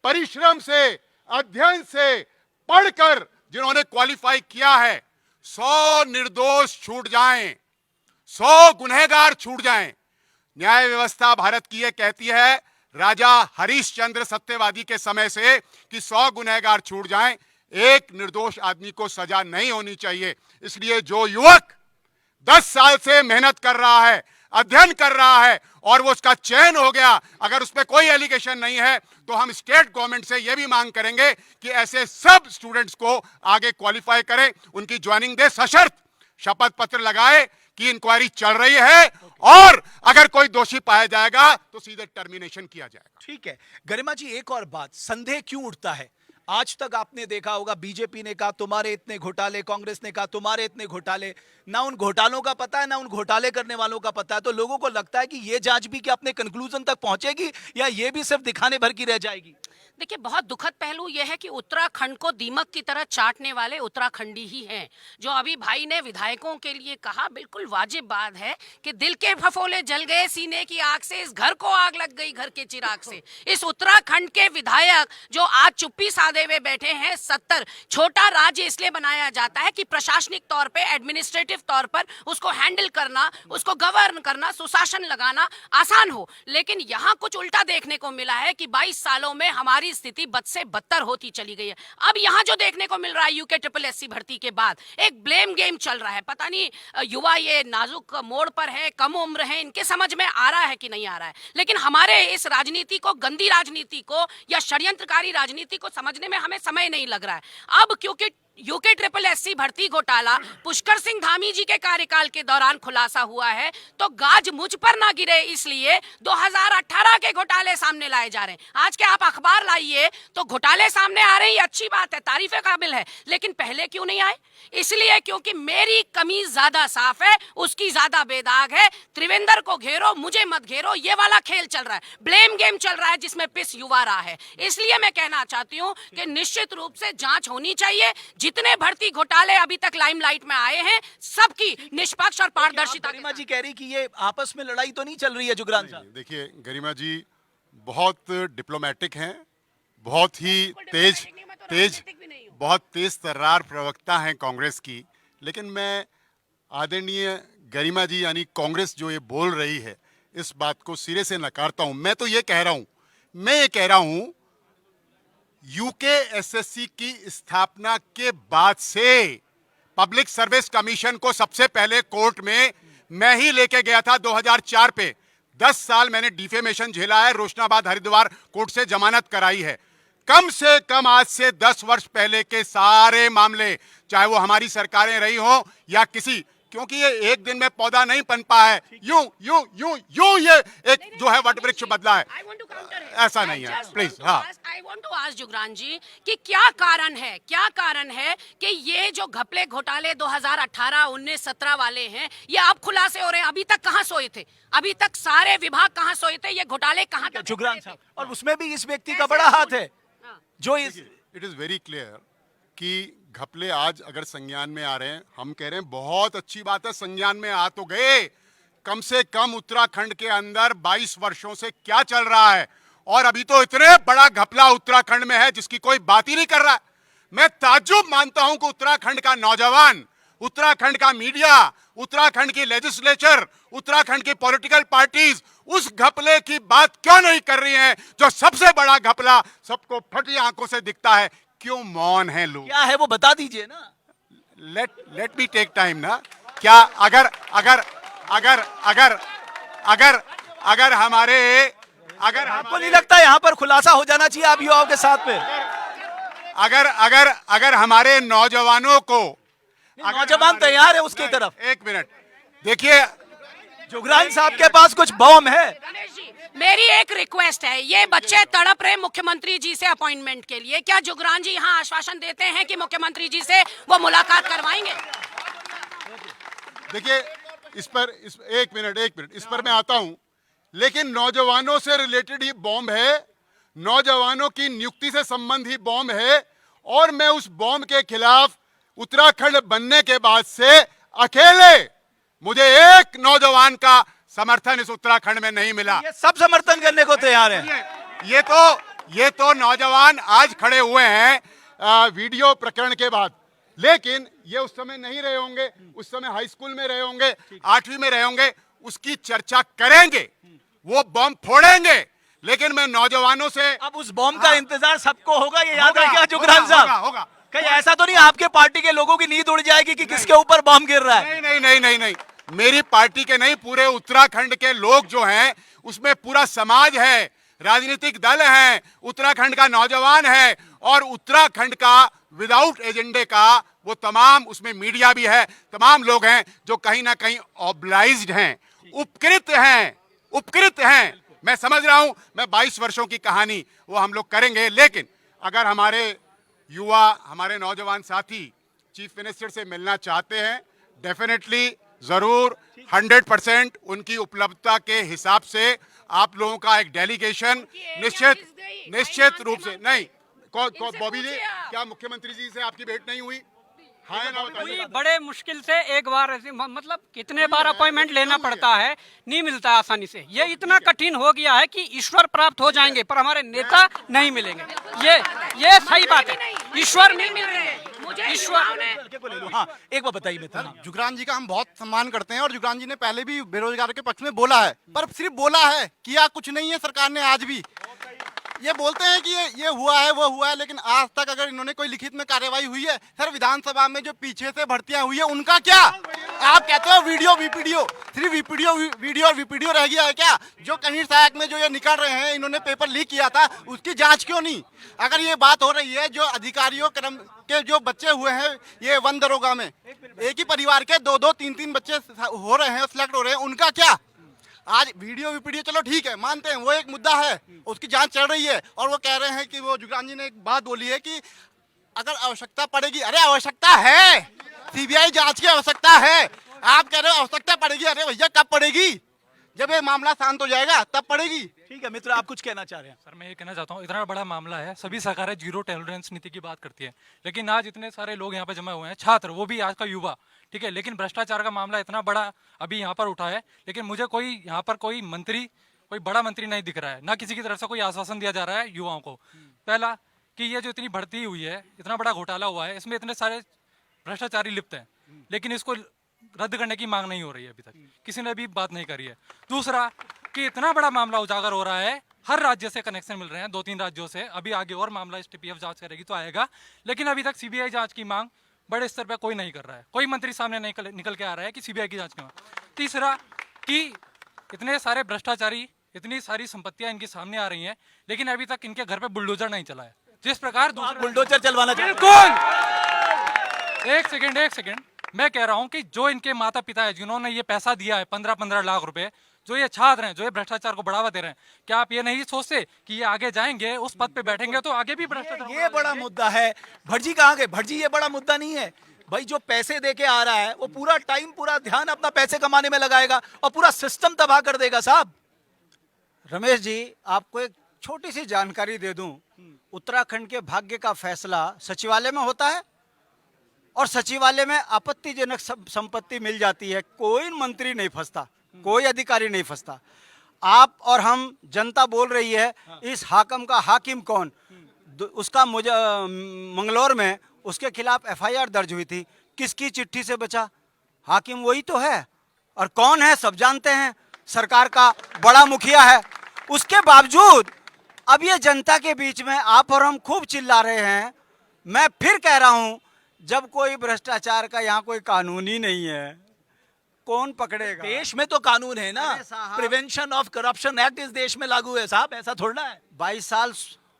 परिश्रम से, अध्ययन से पढ़कर जिन्होंने क्वालिफाई किया है, 100 निर्दोष छूट जाएं, 100 गुनहगार छूट जाएं। न्याय व्यवस्था भारत की यह कहती है, राजा हरिश्चंद्र सत्यवादी के समय से, कि 100 गुनहगार छूट जाएं, एक निर्दोष आदमी को सजा नहीं होनी चाहिए। इसलिए जो युवक 10 साल से मेहनत कर रहा है, अध्ययन कर रहा है, और वो उसका चयन हो गया, अगर उस पर कोई एलिगेशन नहीं है, तो हम स्टेट गवर्नमेंट से यह भी मांग करेंगे कि ऐसे सब स्टूडेंट्स को आगे क्वालिफाई करें, उनकी ज्वाइनिंग दे, सशर्त शपथ पत्र लगाए कि इंक्वायरी चल रही है, और अगर कोई दोषी पाया जाएगा तो सीधे टर्मिनेशन किया जाएगा। ठीक है गरिमा जी, एक और बात, संदेह क्यों उठता है? आज तक आपने देखा होगा बीजेपी ने कहा तुम्हारे इतने घोटाले, कांग्रेस ने कहा तुम्हारे इतने घोटाले, ना उन घोटालों का पता है ना उन घोटाले करने वालों का पता है। तो लोगों को लगता है कि ये जांच भी क्या अपने कंक्लूजन तक पहुंचेगी, या ये भी सिर्फ दिखाने भर की रह जाएगी? देखिए, बहुत दुखद पहलू यह है कि उत्तराखंड को दीमक की तरह चाटने वाले उत्तराखंडी ही हैं। जो अभी भाई ने विधायकों के लिए कहा, बिल्कुल वाजिब बात है कि दिल के फफोले जल गए सीने की आग से, इस घर को आग लग गई घर के चिराग से। इस उत्तराखंड के विधायक जो आज चुप्पी साधे हुए बैठे हैं, 70 छोटा राज्य इसलिए बनाया जाता है कि प्रशासनिक तौर पे, एडमिनिस्ट्रेटिव तौर पर उसको हैंडल करना, उसको गवर्न करना, सुशासन लगाना आसान हो। लेकिन यहाँ कुछ उल्टा देखने को मिला है कि 22 सालों में हमारी स्थिति बद से बदतर होती चली गई है। अब यहाँ जो देखने को मिल रहा है, यूके SSSC भर्ती के बाद एक ब्लेम गेम चल रहा है। पता नहीं युवा ये नाजुक मोड़ पर है, कम उम्र है, इनके समझ में आ रहा है कि नहीं आ रहा है। लेकिन हमारे इस राजनीति को, गंदी राजनीति को या षड्यंत्रकारी राजनीति को समझने में हमें समय नहीं लग रहा है। अब क्योंकि यूके SSSC भर्ती घोटाला पुष्कर सिंह धामी जी के कार्यकाल के दौरान खुलासा हुआ है, तो गाज मुझ पर ना गिरे इसलिए 2018 के घोटाले सामने लाए जा रहे हैं। आज के आप अखबार लाइए तो घोटाले सामने आ रहे हैं, ये अच्छी बात है, तारीफे काबिल है, लेकिन पहले क्यों नहीं आए? इसलिए क्योंकि मेरी कमीज ज्यादा साफ है, उसकी ज्यादा बेदाग है। त्रिवेंद्र को घेरो, मुझे मत घेरो, ये वाला खेल चल रहा है, ब्लेम गेम चल रहा है, जिसमें पिस युवा रहा है। इसलिए मैं कहना चाहती हूँ कि निश्चित रूप से जांच होनी चाहिए। जितने भर्ती घोटाले अभी तक लाइमलाइट में आए हैं, सबकी निष्पक्ष और पारदर्शिता। गरिमा जी कह रही कि ये आपस में लड़ाई तो नहीं चल रही है जुगरान साहब? देखिए गरिमा जी बहुत डिप्लोमेटिक हैं, बहुत ही बहुत तेज तर्रार प्रवक्ता हैं कांग्रेस की। लेकिन मैं आदरणीय गरिमा जी यानी कांग्रेस जो ये बोल रही है, इस बात को सिरे से नकारता हूं। मैं तो ये कह रहा हूं मैं ये कह रहा हूं यूकेएसएससी की स्थापना के बाद से पब्लिक सर्विस कमीशन को सबसे पहले कोर्ट में मैं ही लेके गया था 2004 पे। 10 साल मैंने डिफेमेशन झेला है, रोशनाबाद हरिद्वार कोर्ट से जमानत कराई है। कम से कम आज से 10 वर्ष पहले के सारे मामले, चाहे वो हमारी सरकारें रही हो या किसी, क्योंकि ये एक दिन में पौधा नहीं पनपा है, यूं यूं यूं यूं ये एक जो है वट वृक्ष बदला है, ऐसा नहीं है। प्लीज। हाँ, I want to ask Jugran जी कि क्या कारण है कि ये जो घपले घोटाले 2018, 19, 17 वाले हैं, ये अब खुलासे हो रहे हैं। अभी तक कहाँ सोए थे? अभी तक सारे विभाग कहाँ सोए थे? ये घोटाले कहाँ तक जुगरान थे? साहब, और उसमें भी इस व्यक्ति का बड़ा हाथ है जो इस इट इज वेरी क्लियर कि घपले आज अगर संज्ञान में आ रहे हैं, हम कह रहे हैं बहुत अच्छी बात है, संज्ञान में आ तो गए। कम से कम उत्तराखंड के अंदर 22 वर्षों से क्या चल रहा है, और अभी तो इतने बड़ा घपला उत्तराखंड में है जिसकी कोई बात ही नहीं कर रहा। मैं ताज्जुब मानता हूं कि उत्तराखंड का नौजवान, उत्तराखंड का मीडिया, उत्तराखंड की लेजिस्लेचर, उत्तराखंड की पॉलिटिकल पार्टीज उस घपले की बात क्यों नहीं कर रही हैं जो सबसे बड़ा घपला सबको फटी आंखों से दिखता है। क्यों मौन है लोग? क्या है वो बता दीजिए ना। लेट मी टेक टाइम ना। क्या अगर अगर अगर अगर अगर अगर हमारे अगर आपको नहीं लगता यहाँ पर खुलासा हो जाना चाहिए आप युवाओं के साथ में? अगर अगर अगर हमारे नौजवानों को, नौजवान तैयार है उसकी तरफ। एक मिनट देखिए, जुगरान साहब के पास कुछ बॉम्ब है। गणेश जी, मेरी एक रिक्वेस्ट है, ये बच्चे तड़प रहे मुख्यमंत्री जी से अपॉइंटमेंट के लिए, क्या जुगरान जी यहाँ आश्वासन देते हैं कि मुख्यमंत्री जी से वो मुलाकात करवाएंगे? देखिए एक मिनट इस पर मैं आता हूं, लेकिन नौजवानों से रिलेटेड ही बॉम्ब है, नौजवानों की नियुक्ति से संबंधी बॉम्ब है, और मैं उस बॉम्ब के खिलाफ उत्तराखंड बनने के बाद से अकेले मुझे एक नौजवान का समर्थन इस उत्तराखंड में नहीं मिला। ये सब समर्थन करने को तैयार हैं। ये तो नौजवान आज खड़े हुए हैं वीडियो प्रकरण के बाद, लेकिन ये उस समय नहीं रहे होंगे, उस समय हाई स्कूल में रहे होंगे, 8वीं में रहे होंगे, उसकी चर्चा करेंगे, वो बम फोड़ेंगे, लेकिन मैं नौजवानों से अब उस बॉम्ब का इंतजार सबको होगा, ये याद रखिएगा जुगरान होगा, साहब। होगा। कहीं ऐसा तो नहीं आपके पार्टी के लोगों की नींद उड़ जाएगी कि किसके ऊपर बॉम्ब गिर रहा है? नहीं, मेरी पार्टी के नहीं, पूरे उत्तराखंड के लोग जो हैं, उसमें पूरा समाज है, राजनीतिक दल हैं, उत्तराखंड का नौजवान है, और उत्तराखंड का विदाउट एजेंडे का वो तमाम, उसमें मीडिया भी है, तमाम लोग हैं जो कहीं ना कहीं ऑब्लाइज्ड हैं, उपकृत हैं। मैं समझ रहा हूं, मैं 22 वर्षों की कहानी वो हम लोग करेंगे, लेकिन अगर हमारे युवा, हमारे नौजवान साथी चीफ मिनिस्टर से मिलना चाहते हैं, डेफिनेटली जरूर 100% उनकी उपलब्धता के हिसाब से आप लोगों का एक डेलीगेशन निश्चित रूप से नहीं। बॉबी जी, क्या मुख्यमंत्री जी से आपकी भेंट नहीं हुई? हाँ ना, बताइए। बड़े मुश्किल से एक बार ऐसे, मतलब कितने बार अपॉइंटमेंट लेना पड़ता है, नहीं मिलता आसानी से। ये इतना कठिन हो गया है कि ईश्वर प्राप्त हो जाएंगे पर हमारे नेता नहीं मिलेंगे। ये सही बात है, ईश्वर नहीं मिल रहे, मुझे ईश्वर। हाँ, एक बार बताइए मित्र। जुगरान जी का हम बहुत सम्मान करते हैं, और जुगरान जी ने पहले भी बेरोजगार के पक्ष में बोला है, पर सिर्फ बोला है, किया कुछ नहीं है सरकार ने। आज भी ये बोलते हैं कि ये हुआ है, वो हुआ है, लेकिन आज तक अगर इन्होंने कोई लिखित में कार्यवाही हुई है? सर, विधानसभा में जो पीछे से भर्तियां हुई है उनका क्या? आप कहते हो वीडियो वीपीडीओ, सिर्फ वीडियो और वीपीडीओ रह गया है क्या? जो कनीर सहायक में जो ये निकल रहे हैं, इन्होंने पेपर लीक किया था, उसकी जांच क्यों नहीं? अगर ये बात हो रही है, जो अधिकारियों क्रम के जो बच्चे हुए हैं ये वन दरोगा में, एक ही परिवार के 2-2, 3-3 बच्चे हो रहे हैं, सिलेक्ट हो रहे हैं, उनका क्या? आज वीडियो चलो ठीक है, मानते हैं वो एक मुद्दा है, उसकी जांच चल रही है, और वो कह रहे हैं कि वो जुगरान जी ने एक बात बोली है कि अगर आवश्यकता पड़ेगी, अरे आवश्यकता है, सीबीआई जांच की आवश्यकता है। आप कह रहे हो आवश्यकता पड़ेगी, अरे भैया कब पड़ेगी? जब ये मामला शांत हो जाएगा तब पड़ेगी। ठीक है मित्र, आप कुछ कहना चाह रहे हैं? सर, मैं ये कहना चाहता हूँ, इतना बड़ा मामला है, सभी सरकारें जीरो टॉलरेंस नीति की बात करती है, लेकिन आज इतने सारे लोग यहाँ पे जमा हुए हैं, छात्र, वो भी आज का युवा, ठीक है, लेकिन भ्रष्टाचार का मामला इतना बड़ा अभी यहाँ पर उठा है, लेकिन मुझे कोई यहाँ पर कोई बड़ा मंत्री नहीं दिख रहा है, ना किसी की तरफ से कोई आश्वासन दिया जा रहा है युवाओं को। पहला कि ये जो इतनी भर्ती हुई है, इतना बड़ा घोटाला हुआ है, इसमें इतने सारे भ्रष्टाचारी लिप्त हैं, लेकिन इसको रद्द करने की मांग नहीं हो रही है, अभी तक किसी ने भी बात नहीं करी है। दूसरा, कि इतना बड़ा मामला उजागर हो रहा है, हर राज्य से कनेक्शन मिल रहे हैं, 2-3 राज्यों से, अभी आगे और मामला इस टीपीएफ जांच करेगी तो आएगा, लेकिन अभी तक सीबीआई जांच की मांग बड़े स्तर पर कोई नहीं कर रहा है, कोई मंत्री सामने नहीं निकल के आ रहा है कि सीबीआई की जांच की मांग। तीसरा कि इतने सारे भ्रष्टाचारी, इतनी सारी संपत्तियां इनके सामने आ रही हैं, लेकिन अभी तक इनके घर पे बुलडोजर नहीं चला है। जिस प्रकार बुलडोजर चलवाना चाहते हैं। बिल्कुल, एक सेकंड, मैं कह रहा हूं कि जो इनके माता पिता है जिन्होंने ये पैसा दिया है 15-15 लाख रुपए, जो ये छात्र हैं, जो ये भ्रष्टाचार को बढ़ावा दे रहे हैं, क्या आप ये नहीं सोचते कि ये आगे जाएंगे, उस पद पे बैठेंगे तो आगे भी भ्रष्टाचार ये बड़ा मुद्दा है। भटजी कहाँ गए? भटजी, ये बड़ा मुद्दा नहीं है भाई। जो पैसे दे के आ रहा है वो पूरा टाइम, पूरा ध्यान अपना पैसे कमाने में लगाएगा और पूरा सिस्टम तबाह कर देगा। साहब रमेश जी, आपको एक छोटी सी जानकारी दे दूं, उत्तराखंड के भाग्य का फैसला सचिवालय में होता है और सचिवालय में आपत्तिजनक संपत्ति मिल जाती है, कोई मंत्री नहीं फंसता, कोई अधिकारी नहीं फंसता। आप और हम, जनता बोल रही है इस हाकिम का हाकिम कौन? उसका मुझे मंगलौर में उसके खिलाफ एफआईआर दर्ज हुई थी, किसकी चिट्ठी से बचा? हाकिम वही तो है। और कौन है सब जानते हैं, सरकार का बड़ा मुखिया है। उसके बावजूद अब ये जनता के बीच में आप और हम खूब चिल्ला रहे हैं। मैं फिर कह रहा हूं, जब कोई भ्रष्टाचार का यहाँ कोई कानून ही नहीं है, कौन पकड़ेगा? देश में तो कानून है ना, अरे साहब। प्रिवेंशन ऑफ करप्शन एक्ट इस देश में लागू है साहब, ऐसा थोड़ा है। 22 साल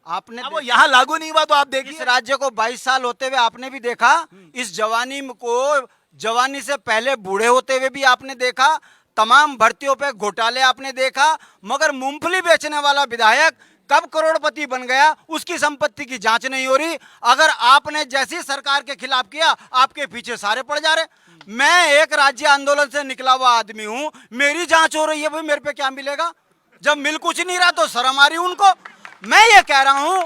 आपने अब वो यहाँ लागू नहीं हुआ तो आप इस देखिए। राज्य को 22 साल होते हुए आपने भी देखा, इस जवानी को, जवानी से पहले बूढ़े होते हुए भी आपने देखा, तमाम भर्तियों पे घोटाले आपने देखा, मगर मूंगफली बेचने वाला विधायक कब करोड़पति बन गया, उसकी संपत्ति की जांच नहीं हो रही। अगर आपने जैसी सरकार के खिलाफ किया, आपके पीछे सारे पड़ जा रहे। मैं एक राज्य आंदोलन से निकला हुआ आदमी हूं, मेरी जांच हो रही है, भाई मेरे पे क्या मिलेगा? जब मिल कुछ नहीं रहा तो शर्म आ रही उनको। मैं ये कह रहा हूं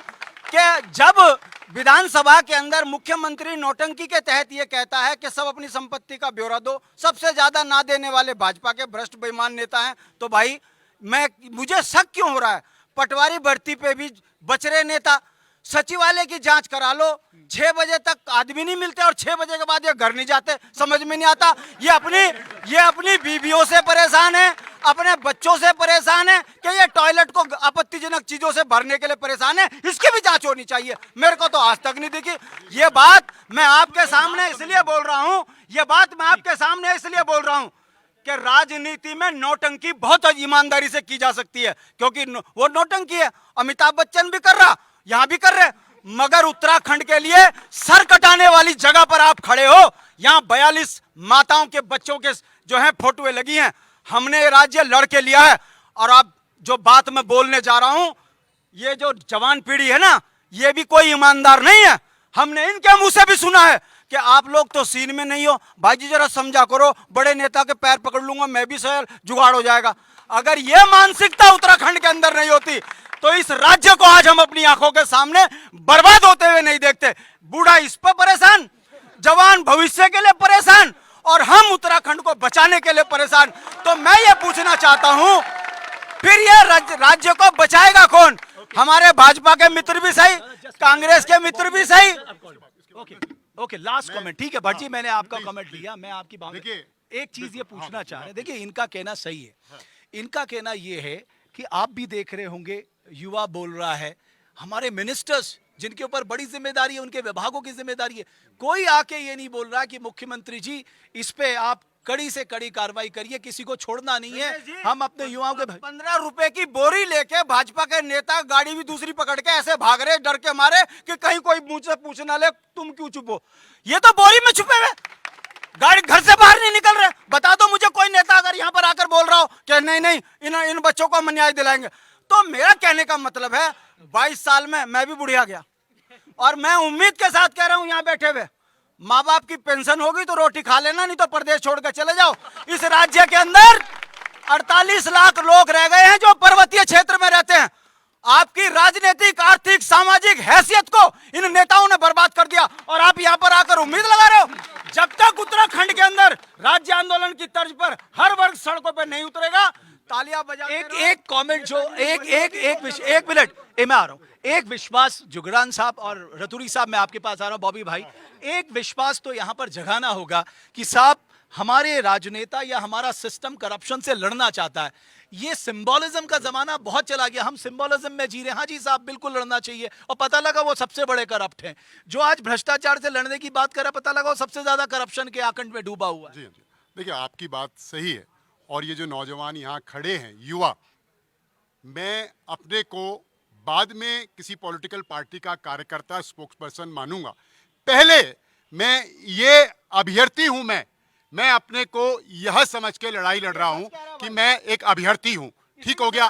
कि जब विधानसभा के अंदर मुख्यमंत्री नौटंकी के तहत ये कहता है कि सब अपनी संपत्ति का ब्यौरा दो, सबसे ज्यादा ना देने वाले भाजपा के भ्रष्ट बेईमान नेता हैं, तो भाई मुझे शक क्यों हो रहा है? पटवारी भर्ती पे भी बच रहे नेता, सचिवालय की जांच करा लो, 6 बजे तक आदमी नहीं मिलते और 6 बजे के बाद ये घर नहीं जाते, समझ में नहीं आता। ये अपनी बीवियों से परेशान है, अपने बच्चों से परेशान है कि ये टॉयलेट को आपत्तिजनक चीजों से भरने के लिए परेशान है, इसकी भी जांच होनी चाहिए। मेरे को तो आज तक नहीं दिखी। ये बात मैं आपके सामने इसलिए बोल रहा हूं, कि राजनीति में नौटंकी बहुत ईमानदारी से की जा सकती है, क्योंकि वो नौटंकी है, अमिताभ बच्चन भी कर रहा, यहां भी कर रहे, मगर उत्तराखंड के लिए सर कटाने वाली जगह पर आप खड़े हो। यहां 42 माताओं के बच्चों के जो है फोटोएं लगी हैं। हमने ये राज्य लड़ के लिया है। और अब जो बात मैं बोलने जा रहा हूं, ये जो जवान पीढ़ी है ना, ये भी कोई ईमानदार नहीं है। हमने इनके मुंह से भी सुना है कि आप लोग तो सीन में नहीं हो, भाई जी जरा समझा करो, बड़े नेता के पैर पकड़ लूंगा मैं भी, शहर जुगाड़ हो जाएगा। अगर ये मानसिकता उत्तराखंड के अंदर नहीं होती तो इस राज्य को आज हम अपनी आंखों के सामने बर्बाद होते हुए नहीं देखते। बूढ़ा इस पर परेशान, जवान भविष्य के लिए परेशान, और हम उत्तराखंड को बचाने के लिए परेशान। तो मैं ये पूछना चाहता हूं, फिर ये राज्य को बचाएगा कौन? हमारे भाजपा के मित्र भी सही, कांग्रेस के मित्र भी सही। Okay, last comment. ठीक है भट्ट जी, मैंने आपका कमेंट लिया, मैं आपकी बात। देखिए, एक चीज ये पूछना चाह रहे हैं, देखिए इनका कहना सही है। इनका कहना ये है कि आप भी देख रहे होंगे, युवा बोल रहा है, हमारे मिनिस्टर्स जिनके ऊपर बड़ी जिम्मेदारी है, उनके विभागों की जिम्मेदारी है, कोई आके ये नहीं बोल रहा कि मुख्यमंत्री जी इस पे आप कड़ी से कड़ी कार्रवाई करिए, किसी को छोड़ना नहीं है। हम अपने युवाओं के 15 रुपए की बोरी लेके भाजपा के नेता गाड़ी भी दूसरी पकड़ के ऐसे भाग रहे, डर के मारे कि कहीं कोई मुझसे पूछना ले तुम क्यों चुप हो। ये तो बोरी में छुपे हुए, गाड़ी घर से बाहर नहीं निकल रहे। बता दो मुझे कोई नेता अगर यहाँ पर आकर बोल रहा हो कि नहीं इन बच्चों को हम न्याय दिलाएंगे। तो मेरा कहने का मतलब है, 22 साल में मैं भी बुढ़िया गया, और मैं उम्मीद के साथ कह रहा हूं यहाँ बैठे हुए, माँ बाप की पेंशन होगी तो रोटी खा लेना, नहीं तो प्रदेश छोड़कर चले जाओ। इस राज्य के अंदर 48 लाख लोग रह गए हैं जो पर्वतीय क्षेत्र में रहते हैं। आपकी राजनीतिक, आर्थिक, सामाजिक हैसियत को इन नेताओं ने बर्बाद कर दिया, और आप यहाँ पर आकर उम्मीद लगा रहे हो। जब तक उत्तराखंड के अंदर राज्य आंदोलन की तर्ज पर हर वर्ग सड़कों पर नहीं उतरेगा, तालियां बजा। एक कमेंट जो एक मिनट, मैं आ रहा हूं। एक विश्वास, जुगरान साहब और रतूरी साहब, मैं आपके पास आ रहा हूं, बॉबी भाई, एक विश्वास तो यहां पर जगाना होगा कि साहब हमारे राजनेता या हमारा सिस्टम करप्शन से लड़ना चाहता है। ये सिंबोलिज्म का जमाना बहुत चला गया, हम सिंबोलिज्म में जी रहे हैं। हाँ जी साहब, बिल्कुल लड़ना चाहिए, और पता लगा वो सबसे बड़े करप्ट हैं। जो आज भ्रष्टाचार से लड़ने की बात कर रहा, पता लगा वो सबसे ज्यादा करप्शन के आकंठ में डूबा हुआ है। जी जी, देखिए आपकी बात सही है, और ये जो नौजवान यहाँ खड़े हैं, युवा, मैं अपने को बाद में किसी पॉलिटिकल पार्टी का कार्यकर्ता, स्पोक्सपर्सन मानूंगा। पहले मैं ये अभ्यर्थी हूं, मैं अपने को यह समझ के लड़ाई लड़ रहा हूं कि मैं एक अभ्यर्थी हूं। ठीक हो गया।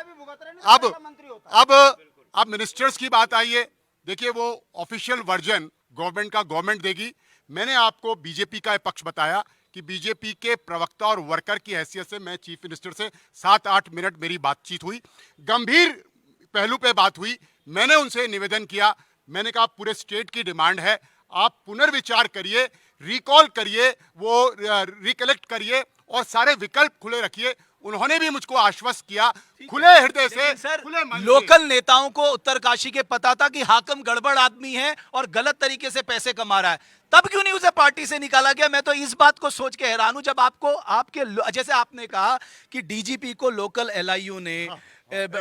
अब मिनिस्टर्स की बात आई है। देखिए, वो ऑफिशियल वर्जन गवर्नमेंट का गवर्नमेंट देगी। मैंने आपको बीजेपी का पक्ष बताया कि बीजेपी के प्रवक्ता और वर्कर की हैसियत से मैं चीफ मिनिस्टर से 7-8 मिनट मेरी बातचीत हुई, गंभीर पहलू पे बात हुई। मैंने उनसे निवेदन किया, मैंने कहा पूरे स्टेट की डिमांड है, आप पुनर्विचार करिए, रिकॉल करिए, वो रिकलेक्ट करिए और सारे विकल्प खुले रखिए। उन्होंने भी मुझको आश्वस्त किया खुले हृदय से, सर, खुले मन से। लोकल नेताओं को उत्तरकाशी के पता था कि हाकम गड़बड़ आदमी है और गलत तरीके से पैसे कमा रहा है, तब क्यों नहीं उसे पार्टी से निकाला गया? मैं तो इस बात को सोच के हैरान हूं, जब आपको जैसे आपने कहा कि डीजीपी को लोकल एलआईयू ने,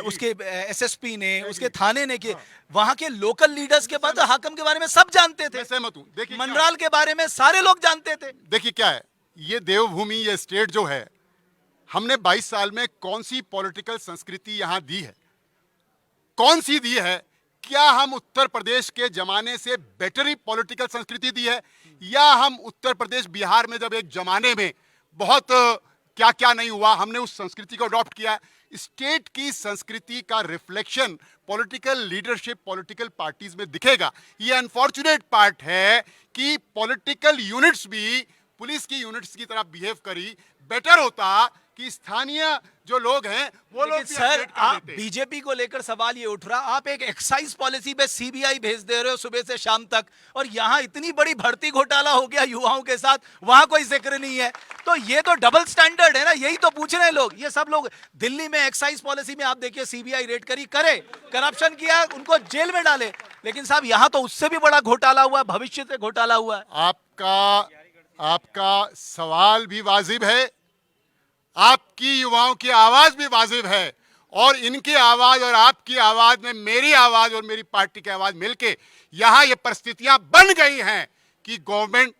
उसके एसएसपी ने, उसके थाने ने किए, वहां के लोकल लीडर्स के बाद हाकम के बारे में सब जानते थे। मैं सहमत हूं। देखिए, मनराल के बारे में सारे लोग जानते थे। देखिए क्या है, ये देवभूमि, ये स्टेट जो है, हमने 22 साल में कौन सी पॉलिटिकल संस्कृति यहां दी है? कौन सी दी है? क्या हम उत्तर प्रदेश के जमाने से बेटर ही पॉलिटिकल संस्कृति दी है, या हम उत्तर प्रदेश बिहार में जब एक जमाने में बहुत क्या क्या नहीं हुआ, हमने उस संस्कृति को अडॉप्ट किया है? स्टेट की संस्कृति का reflection political leadership, political parties में दिखेगा। ये अनफॉर्चुनेट पार्ट है कि पॉलिटिकल यूनिट्स भी पुलिस की यूनिट्स की तरह बिहेव करी। बेटर होता कि स्थानीय जो लोग हैं वो लोग भी सर, अपडेट कर आप देते। बीजेपी को लेकर सवाल ये उठ रहा, आप एक एक्साइज पॉलिसी पे सीबीआई भेज दे रहे हो सुबह से शाम तक, और यहां इतनी बड़ी भर्ती घोटाला हो गया युवाओं के साथ, वहां कोई जिक्र नहीं है। तो ये तो डबल स्टैंडर्ड है ना, यही तो पूछ रहे हैं लोग। ये सब लोग दिल्ली में एक्साइज पॉलिसी में आप देखिए, सीबीआई रेड करे, करप्शन किया, उनको जेल में डाले, लेकिन साहब यहां तो उससे भी बड़ा घोटाला हुआ, भविष्य से घोटाला हुआ है। आपका सवाल भी वाजिब है, आपकी युवाओं की आवाज भी वाजिब है, और इनकी आवाज और आपकी आवाज में मेरी आवाज और मेरी पार्टी की आवाज मिलके यहां ये परिस्थितियां बन गई हैं कि गवर्नमेंट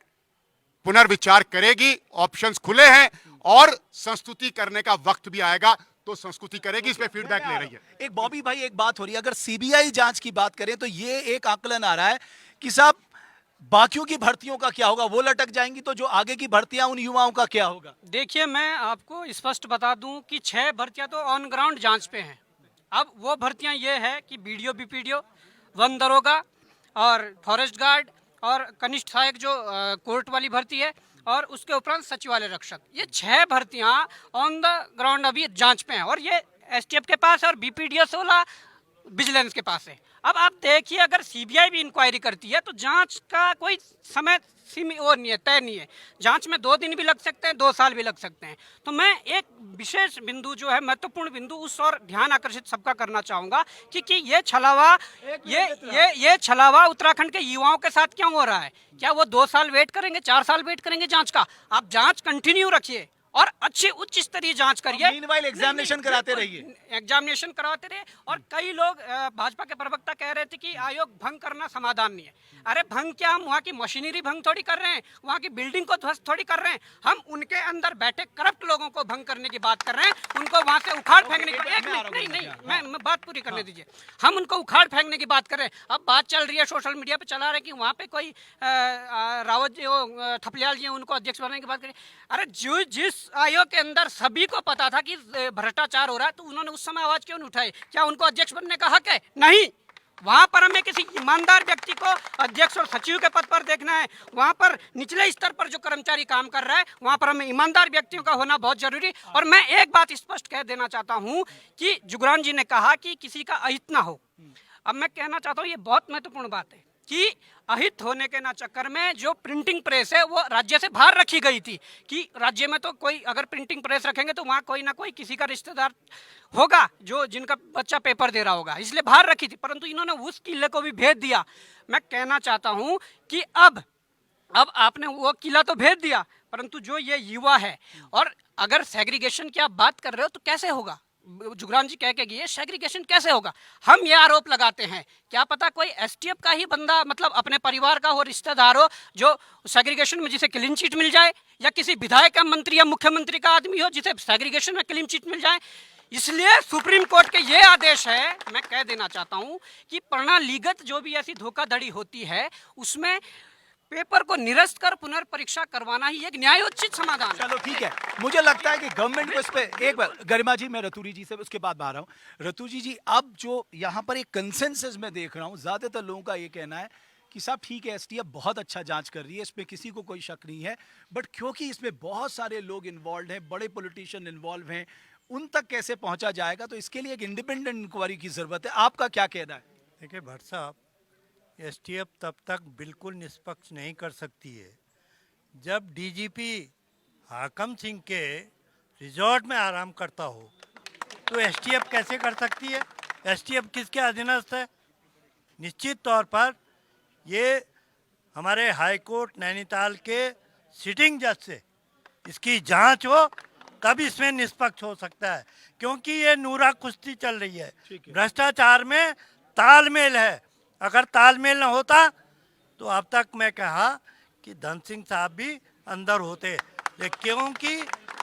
पुनर्विचार करेगी, ऑप्शंस खुले हैं, और संस्तुति करने का वक्त भी आएगा तो संस्तुति करेगी। इस पे फीडबैक ले रही है। एक बॉबी भाई, एक बात हो रही है, अगर सीबीआई जांच की बात करें तो ये एक आकलन आ रहा है कि साहब बाकियों की भर्तियों का क्या होगा, वो लटक जाएंगी, तो जो आगे की भर्तियां उन युवाओं का क्या होगा? देखिए, मैं आपको स्पष्ट बता दूं कि 6 भर्तियां तो ऑन ग्राउंड जांच पे हैं। अब वो भर्तियां ये है कि बीडीओ, बीपीडीओ, वन दरोगा और फॉरेस्ट गार्ड और कनिष्ठ सहायक जो कोर्ट वाली भर्ती है, और उसके उपरांत सचिवालय रक्षक। ये 6 भर्तियां ऑन द ग्राउंड अभी जांच पे हैं, और ये एसटीएफ के पास है और बीपीडीओ 16 विजिलेंस के पास है। अब आप देखिए, अगर सीबीआई भी इंक्वायरी करती है तो जांच का कोई समय सीमित और नहीं है, तय नहीं है। जांच में 2 दिन भी लग सकते हैं, 2 साल भी लग सकते हैं। तो मैं एक विशेष बिंदु जो है, महत्वपूर्ण बिंदु, उस और ध्यान आकर्षित सबका करना चाहूंगा कि ये छलावा उत्तराखंड के युवाओं के साथ क्यों हो रहा है? क्या वो 2 साल वेट करेंगे, 4 साल वेट करेंगे जांच का? आप जांच कंटिन्यू रखिए और अच्छी उच्च स्तरीय जांच करिए। मीनवाइल एग्जामिनेशन कराते रहिए, एग्जामिनेशन करवाते रहे। और कई लोग भाजपा के प्रवक्ता कह रहे थे कि आयोग भंग करना समाधान नहीं है। अरे भंग क्या, हम वहाँ की मशीनरी भंग थोड़ी कर रहे हैं, वहाँ की बिल्डिंग को ध्वस्त थोड़ी कर रहे हैं। हम उनके अंदर बैठे करप्ट लोगों को भंग करने की बात कर रहे हैं, उनको वहाँ से उखाड़ फेंकने की। एक मिनट, नहीं, मैं बात पूरी करने दीजिए। हम उनको उखाड़ फेंकने की बात कर रहे हैं। अब बात चल रही है, सोशल मीडिया पे चला रहे हैं कि वहाँ पे कोई रावत जी, थपलियाल जी, उनको अध्यक्ष बनाने की बात करें। अरे जिस आयोग के अंदर सभी को पता था कि भ्रष्टाचार हो रहा है, तो उन्होंने उस समय आवाज क्यों नहीं उठाई? क्या उनको अध्यक्ष बनने का हक है? नहीं। वहां पर हमें किसी ईमानदार व्यक्ति को अध्यक्ष और सचिव के पद पर देखना है। वहां पर निचले स्तर पर जो कर्मचारी काम कर रहा है, वहां पर हमें ईमानदार व्यक्तियों का होना बहुत जरूरी। और मैं एक बात स्पष्ट कह देना चाहता हूं कि जुगरान जी ने कहा कि किसी का अहित ना हो। अब मैं कहना चाहता हूं, ये बहुत महत्वपूर्ण बात है कि अहित होने के ना चक्कर में जो प्रिंटिंग प्रेस है वो राज्य से बाहर रखी गई थी कि राज्य में तो कोई अगर प्रिंटिंग प्रेस रखेंगे तो वहाँ कोई ना कोई किसी का रिश्तेदार होगा जो जिनका बच्चा पेपर दे रहा होगा, इसलिए बाहर रखी थी। परंतु इन्होंने उस किले को भी भेज दिया। मैं कहना चाहता हूँ कि अब आपने वो किला तो भेज दिया, परंतु जो ये युवा है, और अगर सेग्रीगेशन की आप बात कर रहे हो तो कैसे होगा? जुगरान जी कह के गए, सेग्रीगेशन कैसे होगा? हम ये आरोप लगाते हैं, क्या पता कोई एसटीएफ का ही बंदा, मतलब अपने परिवार का हो, रिश्तेदार हो, जो सेग्रीगेशन में जिसे क्लीन चिट मिल जाए, या किसी विधायक का मंत्री या मुख्यमंत्री का आदमी हो जिसे सेग्रीगेशन में क्लीन चिट मिल जाए। इसलिए सुप्रीम कोर्ट के ये आदेश है, मैं कह देना चाहता हूं कि प्रणालीगत जो भी ऐसी धोखाधड़ी होती है उसमें पेपर को निरस्त कर पुनर्परीक्षा करवाना ही एक न्यायोचित समाधान है। चलो ठीक है, मुझे लगता है कि गवर्नमेंट को इस पे एक बार, गरिमा जी मैं रतूरी जी से उसके बाद आ रहा हूँ। रतूरी जी, अब जो यहाँ पर एक कंसेंसस में देख रहा हूँ, ज्यादातर लोगों का ये कहना है कि साहब ठीक है, एसटीएफ बहुत अच्छा जांच कर रही है, इसमें किसी को कोई शक नहीं है, बट क्योंकि इसमें बहुत सारे लोग इन्वॉल्व हैं, बड़े पॉलिटिशियन इन्वॉल्व हैं, उन तक कैसे पहुंचा जाएगा, तो इसके लिए एक इंडिपेंडेंट इंक्वायरी की जरूरत है। आपका क्या कहना है? देखिए भट्ट साहब, एसटीएफ तब तक बिल्कुल निष्पक्ष नहीं कर सकती है जब डीजीपी हाकम सिंह के रिजॉर्ट में आराम करता हो, तो एसटीएफ कैसे कर सकती है? एसटीएफ किसके अधीनस्थ है? निश्चित तौर पर ये हमारे हाई कोर्ट नैनीताल के सिटिंग जज से इसकी जांच हो, तब इसमें निष्पक्ष हो सकता है, क्योंकि ये नूरा कुश्ती चल रही है। भ्रष्टाचार में तालमेल है, अगर तालमेल न होता तो अब तक मैं कहा कि धन सिंह साहब भी अंदर होते, लेकिन क्योंकि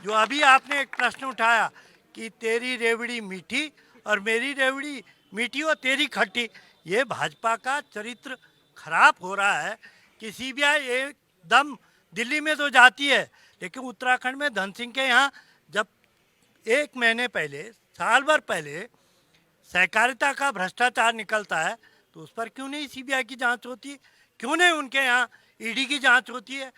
जो अभी आपने एक प्रश्न उठाया कि तेरी रेवड़ी मीठी और मेरी रेवड़ी मीठी और तेरी खट्टी, ये भाजपा का चरित्र खराब हो रहा है कि सीबीआई एकदम दिल्ली में तो जाती है, लेकिन उत्तराखंड में धन सिंह के यहाँ जब 1 महीने पहले, साल भर पहले सहकारिता का भ्रष्टाचार निकलता है, तो उस पर क्यों नहीं सीबीआई की जांच होती? क्यों नहीं उनके यहाँ ईडी की जांच होती है?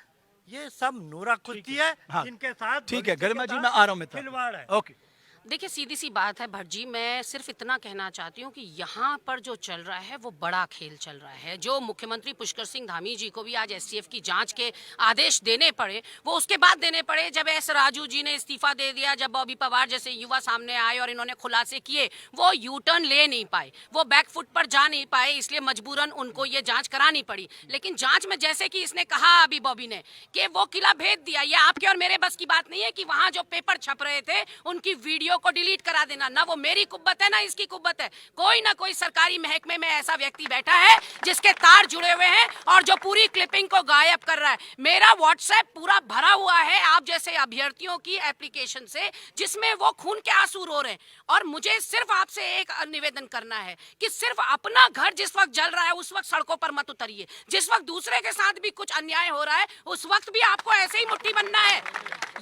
ये सब नोरा कुश्ती है, हाँ, इनके साथ ठीक है गरिमा जी, मैं आ रहा हूँ मित्र। खिलवाड़ है। ओके, देखिए सीधी सी बात है भट्ट जी, मैं सिर्फ इतना कहना चाहती हूँ कि यहाँ पर जो चल रहा है वो बड़ा खेल चल रहा है। जो मुख्यमंत्री पुष्कर सिंह धामी जी को भी आज एसटीएफ की जांच के आदेश देने पड़े, वो उसके बाद देने पड़े जब एस राजू जी ने इस्तीफा दे दिया, जब बॉबी पवार जैसे युवा सामने आए और इन्होंने खुलासे किए, वो यू टर्न ले नहीं पाए, वो बैक फुट पर जा नहीं पाए, इसलिए मजबूरन उनको ये जांच करानी पड़ी। लेकिन जांच में जैसे कि इसने कहा अभी बॉबी ने कि वो किला भेद दिया, ये आपके और मेरे बस की बात नहीं है कि वहां जो पेपर छप रहे थे उनकी वीडियो को डिलीट करा देना। ना वो मेरी कुब्बत है ना इसकी कुब्बत है, कोई ना कोई सरकारी महकमे में ऐसा व्यक्ति बैठा है जिसके तार जुड़े हुए हैं और जो पूरी क्लिपिंग को गायब कर रहा है। मेरा व्हाट्सएप पूरा भरा हुआ है आप जैसे अभ्यर्थियों की एप्लीकेशन से, जिसमें वो खून के आंसू रो रहे हैं। और मुझे सिर्फ आपसे एक निवेदन करना है कि सिर्फ अपना घर जिस वक्त जल रहा है उस वक्त सड़कों पर मत उतरिए, जिस वक्त दूसरे के साथ भी कुछ अन्याय हो रहा है उस वक्त भी आपको ऐसे ही मुट्ठी बनना है।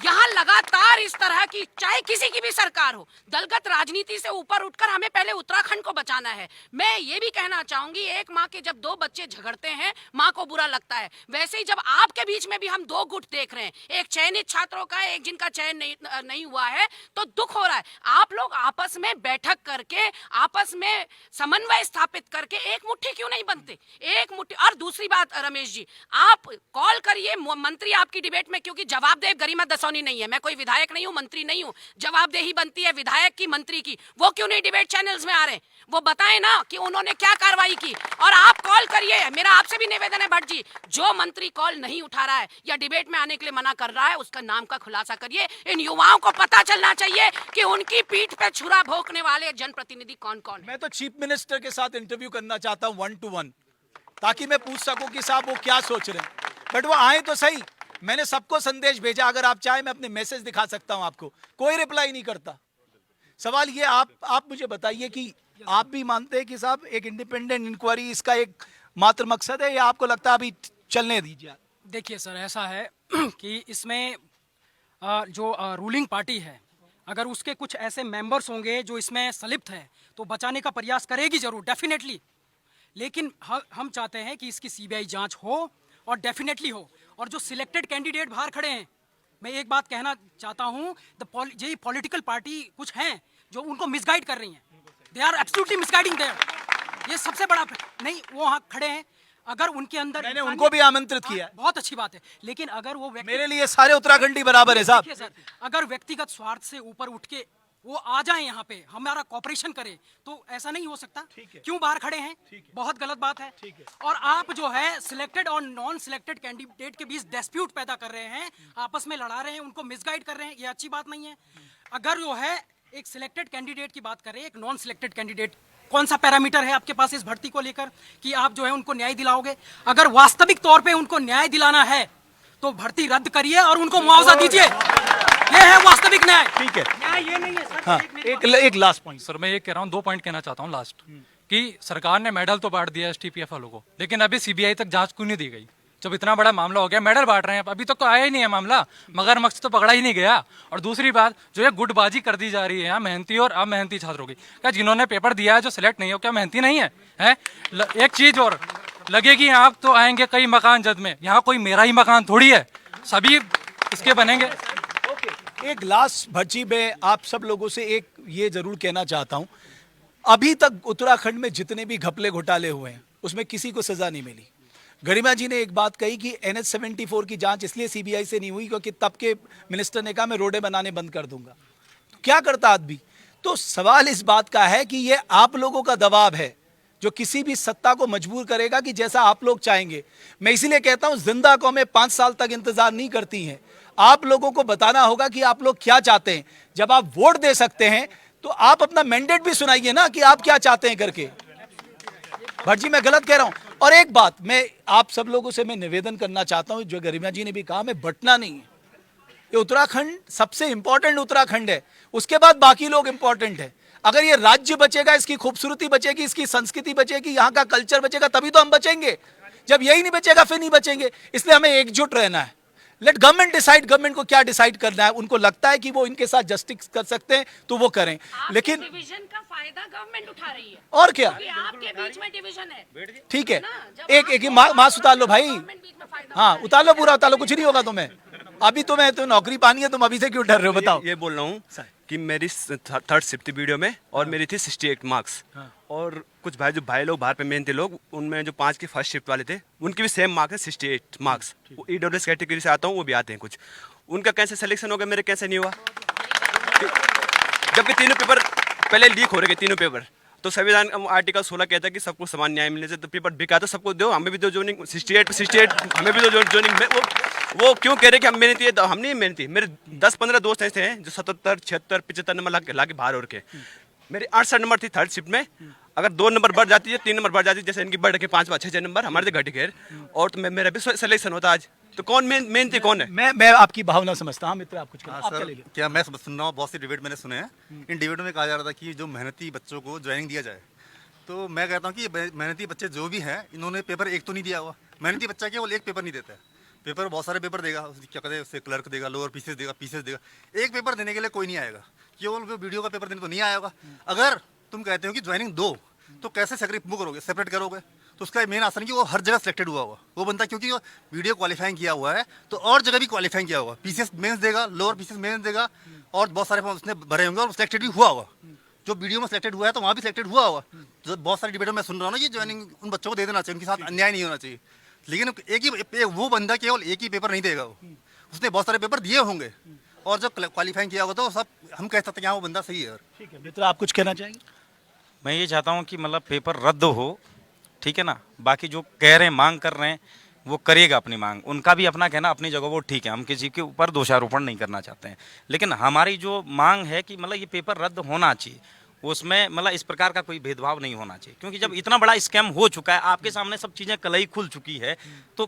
यहाँ लगातार इस तरह की, चाहे किसी की भी सरकार हो, दलगत राजनीति से ऊपर उठकर हमें पहले उत्तराखंड को बचाना है। मैं ये भी कहना चाहूंगी, एक माँ के जब 2 बच्चे झगड़ते हैं माँ को बुरा लगता है, वैसे ही जब आपके बीच में भी हम 2 गुट देख रहे हैं, एक चयनित छात्रों का, एक जिनका चयन नहीं हुआ है, तो दुख हो रहा है। आप लोग आपस में बैठक करके, आपस में समन्वय स्थापित करके एक मुट्ठी क्यों नहीं बनते? एक मुट्ठी। और दूसरी बात रमेश जी, आप कॉल करिए मंत्री आपकी डिबेट में, क्योंकि जवाबदेह गरिमा दसौनी नहीं है, मैं कोई विधायक नहीं हूं, मंत्री नहीं हूं, जवाबदेही बनती है विधायक की, मंत्री की। वो क्यों नहीं डिबेट चैनल्स में आ रहे? वो बताएं ना कि उन्होंने क्या कार्रवाई की। और आप कॉल करिए, मेरा आपसे भी निवेदन है भट्ट जी, जो मंत्री कॉल नहीं उठा रहा है या डिबेट में आने के लिए मना कर रहा है, उसका नाम का खुलासा करिए। इन युवाओं को पता चलना चाहिए कि उनकी पीठ पे छुरा भोंकने वाले जनप्रतिनिधि कौन कौन है। मैं तो चीफ मिनिस्टर के साथ इंटरव्यू करना चाहता हूं 1 to 1, ताकि मैं पूछ सकूं कि साहब वो क्या सोच रहे हैं, बट वो आए तो सही। मैंने सबको संदेश भेजा, अगर आप चाहे मैं अपने मैसेज दिखा सकता हूं आपको, कोई रिप्लाई नहीं करता। सवाल ये, आप मुझे बताइए कि आप भी मानते हैं कि साहब एक इंडिपेंडेंट इंक्वायरी इसका एक मात्र मकसद है, या आपको लगता है अभी चलने दीजिए? देखिए सर, ऐसा है कि इसमें जो रूलिंग पार्टी है, अगर उसके कुछ ऐसे मेंबर्स होंगे जो इसमें संलिप्त हैं, तो बचाने का प्रयास करेगी जरूर, डेफिनेटली। लेकिन हम चाहते हैं कि इसकी सीबीआई जांच हो और डेफिनेटली हो। और जो सिलेक्टेड कैंडिडेट बाहर खड़े हैं, मैं एक बात कहना चाहता हूं, यही पॉलिटिकल पार्टी कुछ हैं जो उनको मिसगाइड कर रही हैं, they are absolutely misguiding there. ये सबसे बड़ा नहीं, वो वहाँ खड़े हैं, अगर उनके अंदर, मैंने उनको भी आमंत्रित किया है, बहुत अच्छी बात है, लेकिन अगर वो मेरे लिए सारे उत्तराखंडी बराबर है साहब। देखिए सर, अगर व्यक्तिगत स्वार्थ से ऊपर उठ के वो आ जाए यहाँ पे, हमारा कॉपरेशन करे, तो ऐसा नहीं हो सकता। क्यों बाहर खड़े हैं? बहुत गलत बात है। और आप जो है सिलेक्टेड और नॉन सिलेक्टेड कैंडिडेट के बीच डिस्प्यूट पैदा कर रहे हैं, आपस में लड़ा रहे हैं, उनको मिसगाइड कर रहे हैं, ये अच्छी बात नहीं है। अगर जो है एक सिलेक्टेड कैंडिडेट की बात करें, एक नॉन सिलेक्टेड कैंडिडेट, कौन सा पैरामीटर है आपके पास इस भर्ती को लेकर कि आप जो है उनको न्याय दिलाओगे? अगर वास्तविक तौर पे उनको न्याय दिलाना है तो भर्ती रद्द करिए और उनको मुआवजा दीजिए। ये है वास्तविक न्याय। ठीक है, न्याय ये नहीं है सर। हाँ, एक लास्ट पॉइंट। सर मैं ये कह रहा हूँ, 2 पॉइंट कहना चाहता हूँ लास्ट, कि सरकार ने मेडल तो बांट दिया STPF वालों को, लेकिन अभी CBI तक जांच क्यों नहीं दी गई? जब इतना बड़ा मामला हो गया, मेडल बांट रहे हैं, अभी तक तो आया ही नहीं है मामला, मगरमच्छ तो पकड़ा ही नहीं गया। और दूसरी बात, जो ये गुटबाजी कर दी जा रही है यहाँ मेहनती और अमेहनती छात्रों की, क्या जिन्होंने पेपर दिया है जो सिलेक्ट नहीं हो, क्या मेहनती नहीं है? एक चीज और, लगेगी आग तो आएंगे कई मकान जद में, यहाँ कोई मेरा ही मकान थोड़ी है, सभी इसके बनेंगे। एक लास्ट भज्जी में आप सब लोगों से एक ये जरूर कहना चाहता हूं, अभी तक उत्तराखंड में जितने भी घपले घोटाले हुए हैं उसमें किसी को सजा नहीं मिली। गरिमा जी ने एक बात कही कि NH-74 की जांच इसलिए CBI से नहीं हुई क्योंकि तब के मिनिस्टर ने कहा मैं रोडें बनाने बंद कर दूंगा। तो क्या करता आदमी? तो सवाल इस बात का है कि ये आप लोगों का दबाव है जो किसी भी सत्ता को मजबूर करेगा कि जैसा आप लोग चाहेंगे। मैं इसीलिए कहता हूं, जिंदा कौमें 5 साल तक इंतजार नहीं करती हैं। आप लोगों को बताना होगा कि आप लोग क्या चाहते हैं। जब आप वोट दे सकते हैं तो आप अपना मैंडेट भी सुनाइए ना कि आप क्या चाहते हैं करके। भट्ट जी मैं गलत कह रहा हूं? और एक बात मैं आप सब लोगों से मैं निवेदन करना चाहता हूं, जो गरिमा जी ने भी कहा, मैं बटना नहीं है। ये उत्तराखंड सबसे इंपॉर्टेंट उत्तराखंड है, उसके बाद बाकी लोग इंपॉर्टेंट है। अगर ये राज्य बचेगा, इसकी खूबसूरती बचेगी, इसकी संस्कृति बचेगी, यहाँ का कल्चर बचेगा, तभी तो हम बचेंगे। जब यही नहीं बचेगा फिर नहीं बचेंगे। इसलिए हमें एकजुट रहना है। लेट गवर्नमेंट डिसाइड, गवर्नमेंट को क्या डिसाइड करना है। उनको लगता है कि वो इनके साथ जस्टिस कर सकते हैं तो वो करें, लेकिन डिवीजन का फायदा गवर्नमेंट उठा रही है और क्या, क्योंकि आपके बीच में डिवीजन है। ठीक है। जब एक एक मास्क उतार लो भाई, गवर्नमेंट बीच में फायदा हाँ उतार लो, पूरा उतार लो, कुछ नहीं होगा तुम्हें। अभी तुम्हें तो नौकरी पानी है, तुम अभी से क्यों डर रहे हो? बताओ। ये बोल रहा हूँ कि मेरी 3rd शिफ्ट थी वीडियो में और मेरी थी 68 मार्क्स। और कुछ भाई लोग बाहर पे मेहनती लोग, उनमें जो 5 की 1st शिफ्ट वाले थे उनकी भी सेम मार्क्स है 68 मार्क्स। EWS कैटेगरी से आता हूँ, वो भी आते हैं कुछ। उनका कैसे सिलेक्शन हो गया, मेरे कैसे नहीं हुआ? जबकि तीनों पेपर पहले लीक हो रहे थे, तीनों पेपर। तो संविधान आर्टिकल 16 कहता है कि सबको समान न्याय मिलने से, तो पेपर बिका तो सबको दो, हमें भी दो जोइनिंग। 68 हमें भी दो जोइनिंग। वो क्यों कह रहे कि हम मेहनती है? तो हम नहीं मेहनती। मेरे 10-15 दोस्त ऐसे हैं जो 77, 76, 75 नंबर ला के बाहर और के। मेरी 68 नंबर थी 3rd शिफ्ट में। अगर 2 नंबर बढ़ जाती है, 3 नंबर बढ़ जाती है, जैसे इनकी बढ़ के 5, 6 नंबर, हमारे तो घट गए, और तो मेरा भी सिलेक्शन होता आज। तो कौन मेहनती कौन है? मैं आपकी भावना समझता हूँ। मित्र आप कुछ हाँ सर, क्या मैं सुन रहा हूँ, बहुत सी डिबेट मैंने सुने हैं। इन डिबेटों में कहा जा रहा था कि जो मेहनती बच्चों को ज्वाइनिंग दिया जाए। तो मैं कहता हूँ कि मेहनती बच्चे जो भी हैं, इन्होंने पेपर एक तो नहीं दिया हुआ। मेहनती बच्चा केवल एक पेपर नहीं देता है, पेपर बहुत सारे पेपर देगा। क्या कहते हैं उससे, क्लर्क देगा, लोअर पीसेस देगा। एक पेपर देने के लिए कोई नहीं आएगा, केवल वीडियो का पेपर देने तो नहीं आएगा। अगर तुम कहते हो कि ज्वाइनिंग दो, तो कैसे सेपरेट करोगे? तो उसका मेन आंसर है कि वो हर जगह सिलेक्टेड हुआ होगा वो बंदा, क्योंकि वो वीडियो क्वालिफाइंग किया हुआ है, तो और जगह भी क्वालिफाइंग किया होगा। पीसीएस मेंस देगा, लोअर पीसीएस मेंस देगा, और बहुत सारे फॉर्म उसने भरे होंगे और सिलेक्टेड भी हुआ होगा। जो वीडियो में सिलेक्टेड हुआ है तो वहाँ भी सिलेक्टेड हुआ होगा। तो बहुत सारी डिबेटों में सुन रहा हूँ ना कि ज्वाइनिंग उन बच्चों को दे देना चाहिए, उनके साथ अन्याय नहीं होना चाहिए। लेकिन वो बंदा केवल एक ही पेपर नहीं देगा, उसने बहुत सारे पेपर दिए होंगे, और जो क्वालिफाइंग किया होगा तो सब हम कह सकते हैं वो बंदा सही है। ठीक है मित्र, आप कुछ कहना चाहेंगे? मैं ये चाहता हूँ कि मतलब पेपर रद्द हो, ठीक है ना। बाकी जो कह रहे हैं, मांग कर रहे हैं, वो करेगा अपनी मांग, उनका भी अपना कहना अपनी जगह वो ठीक है। हम किसी के ऊपर दोषारोपण नहीं करना चाहते हैं, लेकिन हमारी जो मांग है कि मतलब ये पेपर रद्द होना चाहिए, उसमें मतलब इस प्रकार का कोई भेदभाव नहीं होना चाहिए। क्योंकि जब इतना बड़ा स्कैम हो चुका है, आपके सामने सब चीज़ें कलई खुल चुकी है, तो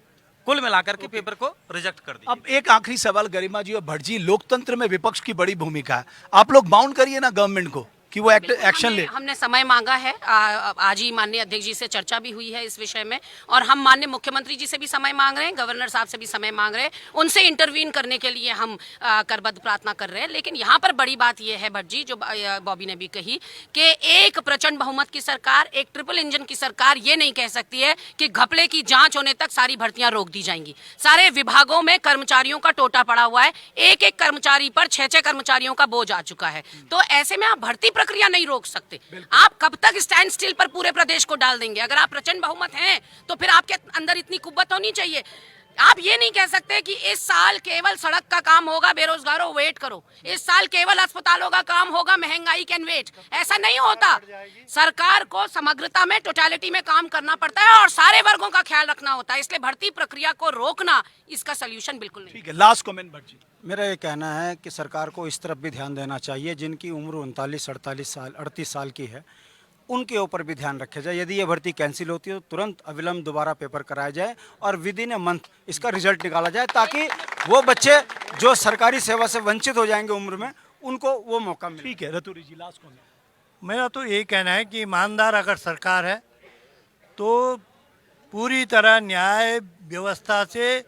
कुल मिलाकर के पेपर को रिजेक्ट कर दिया। अब एक आखिरी सवाल गरिमा जी और भट्ट जी, लोकतंत्र में विपक्ष की बड़ी भूमिका है, आप लोग बाउंड करिए ना गवर्नमेंट को कि वो एक्शन ले। हमने समय मांगा है, आज ही माननीय अध्यक्ष जी से चर्चा भी हुई है इस विषय में, और हम माननीय मुख्यमंत्री जी से भी समय मांग रहे हैं, गवर्नर साहब से भी समय मांग रहे हैं, उनसे इंटरवीन करने के लिए हम करबद्ध प्रार्थना कर रहे हैं। लेकिन यहाँ पर बड़ी बात यह है भट्ट जी, जो बॉबी ने भी कही, कि एक प्रचंड बहुमत की सरकार, एक ट्रिपल इंजन की सरकार ये नहीं कह सकती है कि घपले की जांच होने तक सारी भर्तियां रोक दी जाएंगी। सारे विभागों में कर्मचारियों का टोटा पड़ा हुआ है, एक कर्मचारी पर 6 कर्मचारियों का बोझ आ चुका है। तो ऐसे में आप भर्ती प्रक्रिया नहीं रोक सकते। आप कब तक स्टैंड स्टिल पर पूरे प्रदेश को डाल देंगे? अगर आप प्रचंड बहुमत हैं तो फिर आपके अंदर इतनी कुव्वत होनी चाहिए। आप ये नहीं कह सकते कि इस साल केवल सड़क का काम होगा, बेरोजगारों वेट करो, इस साल केवल अस्पतालों का काम होगा, महंगाई कैन वेट। ऐसा नहीं होता। सरकार को समग्रता में, टोटलिटी में काम करना पड़ता है और सारे वर्गों का ख्याल रखना होता है। इसलिए भर्ती प्रक्रिया को रोकना इसका सोल्यूशन बिल्कुल नहीं। ठीक है, लास्ट कमेंट भट्ट जी। मेरा ये कहना है कि सरकार को इस तरफ भी ध्यान देना चाहिए, जिनकी उम्र 39, 48 साल, 38 साल की है, उनके ऊपर भी ध्यान रखा जाए। यदि ये भर्ती कैंसिल होती है तो तुरंत अविलंब दोबारा पेपर कराया जाए और विद इन ए मंथ इसका रिजल्ट निकाला जाए, ताकि वो बच्चे जो सरकारी सेवा से वंचित हो जाएंगे उम्र में, उनको वो मौका मिले। ठीक है, रतूरी जी लास्ट कमेंट। मेरा तो यही कहना है कि ईमानदार अगर सरकार है तो पूरी तरह न्याय व्यवस्था से,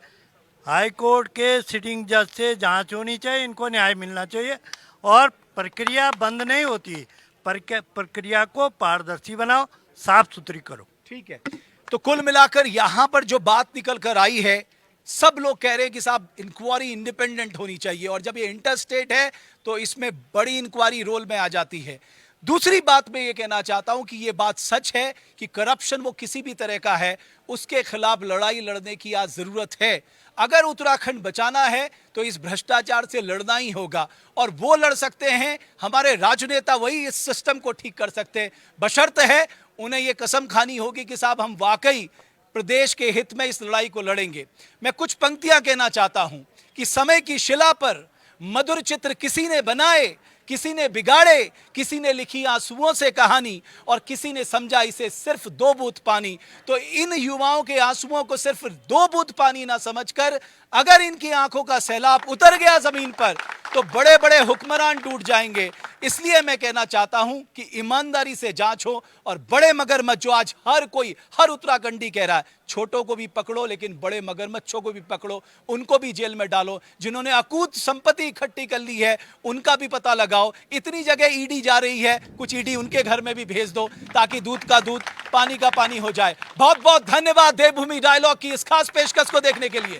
हाई कोर्ट के सिटिंग जज से जांच होनी चाहिए, इनको न्याय मिलना चाहिए और प्रक्रिया बंद नहीं होती। प्रक्रिया को पारदर्शी बनाओ, साफ सुथरी करो। ठीक है, तो कुल मिलाकर यहां पर जो बात निकल कर आई है, सब लोग कह रहे हैं कि साहब इंक्वायरी इंडिपेंडेंट होनी चाहिए, और जब ये इंटरस्टेट है तो इसमें बड़ी इंक्वायरी रोल में आ जाती है। दूसरी बात मैं ये कहना चाहता हूं कि ये बात सच है कि करप्शन वो किसी भी तरह का है, उसके खिलाफ लड़ाई लड़ने की आज जरूरत है। अगर उत्तराखंड बचाना है तो इस भ्रष्टाचार से लड़ना ही होगा, और वो लड़ सकते हैं, हमारे राजनेता वही इस सिस्टम को ठीक कर सकते हैं। बशर्त है उन्हें ये कसम खानी होगी कि साहब हम वाकई प्रदेश के हित में इस लड़ाई को लड़ेंगे। मैं कुछ पंक्तियां कहना चाहता हूं कि समय की शिला पर मधुर चित्र किसी ने बनाए, किसी ने बिगाड़े, किसी ने लिखी आंसुओं से कहानी, और किसी ने समझा इसे सिर्फ 2 बूंद पानी। तो इन युवाओं के आंसुओं को सिर्फ 2 बूंद पानी ना समझकर, अगर इनकी आंखों का सैलाब उतर गया जमीन पर तो बड़े बड़े हुक्मरान टूट जाएंगे। इसलिए मैं कहना चाहता हूं कि ईमानदारी से जांच हो, और बड़े मगरमच्छ जो आज हर उत्तराखंडी कह रहा है, छोटों को भी पकड़ो लेकिन बड़े मगरमच्छों को भी पकड़ो, उनको भी जेल में डालो। जिन्होंने अकूत संपत्ति इकट्ठी कर ली है उनका भी पता लगाओ। इतनी जगह ईडी जा रही है, कुछ ईडी उनके घर में भी भेज दो, ताकि दूध का दूध, पानी का पानी हो जाए। बहुत बहुत धन्यवाद देवभूमि डायलॉग की इस खास पेशकश को देखने के लिए।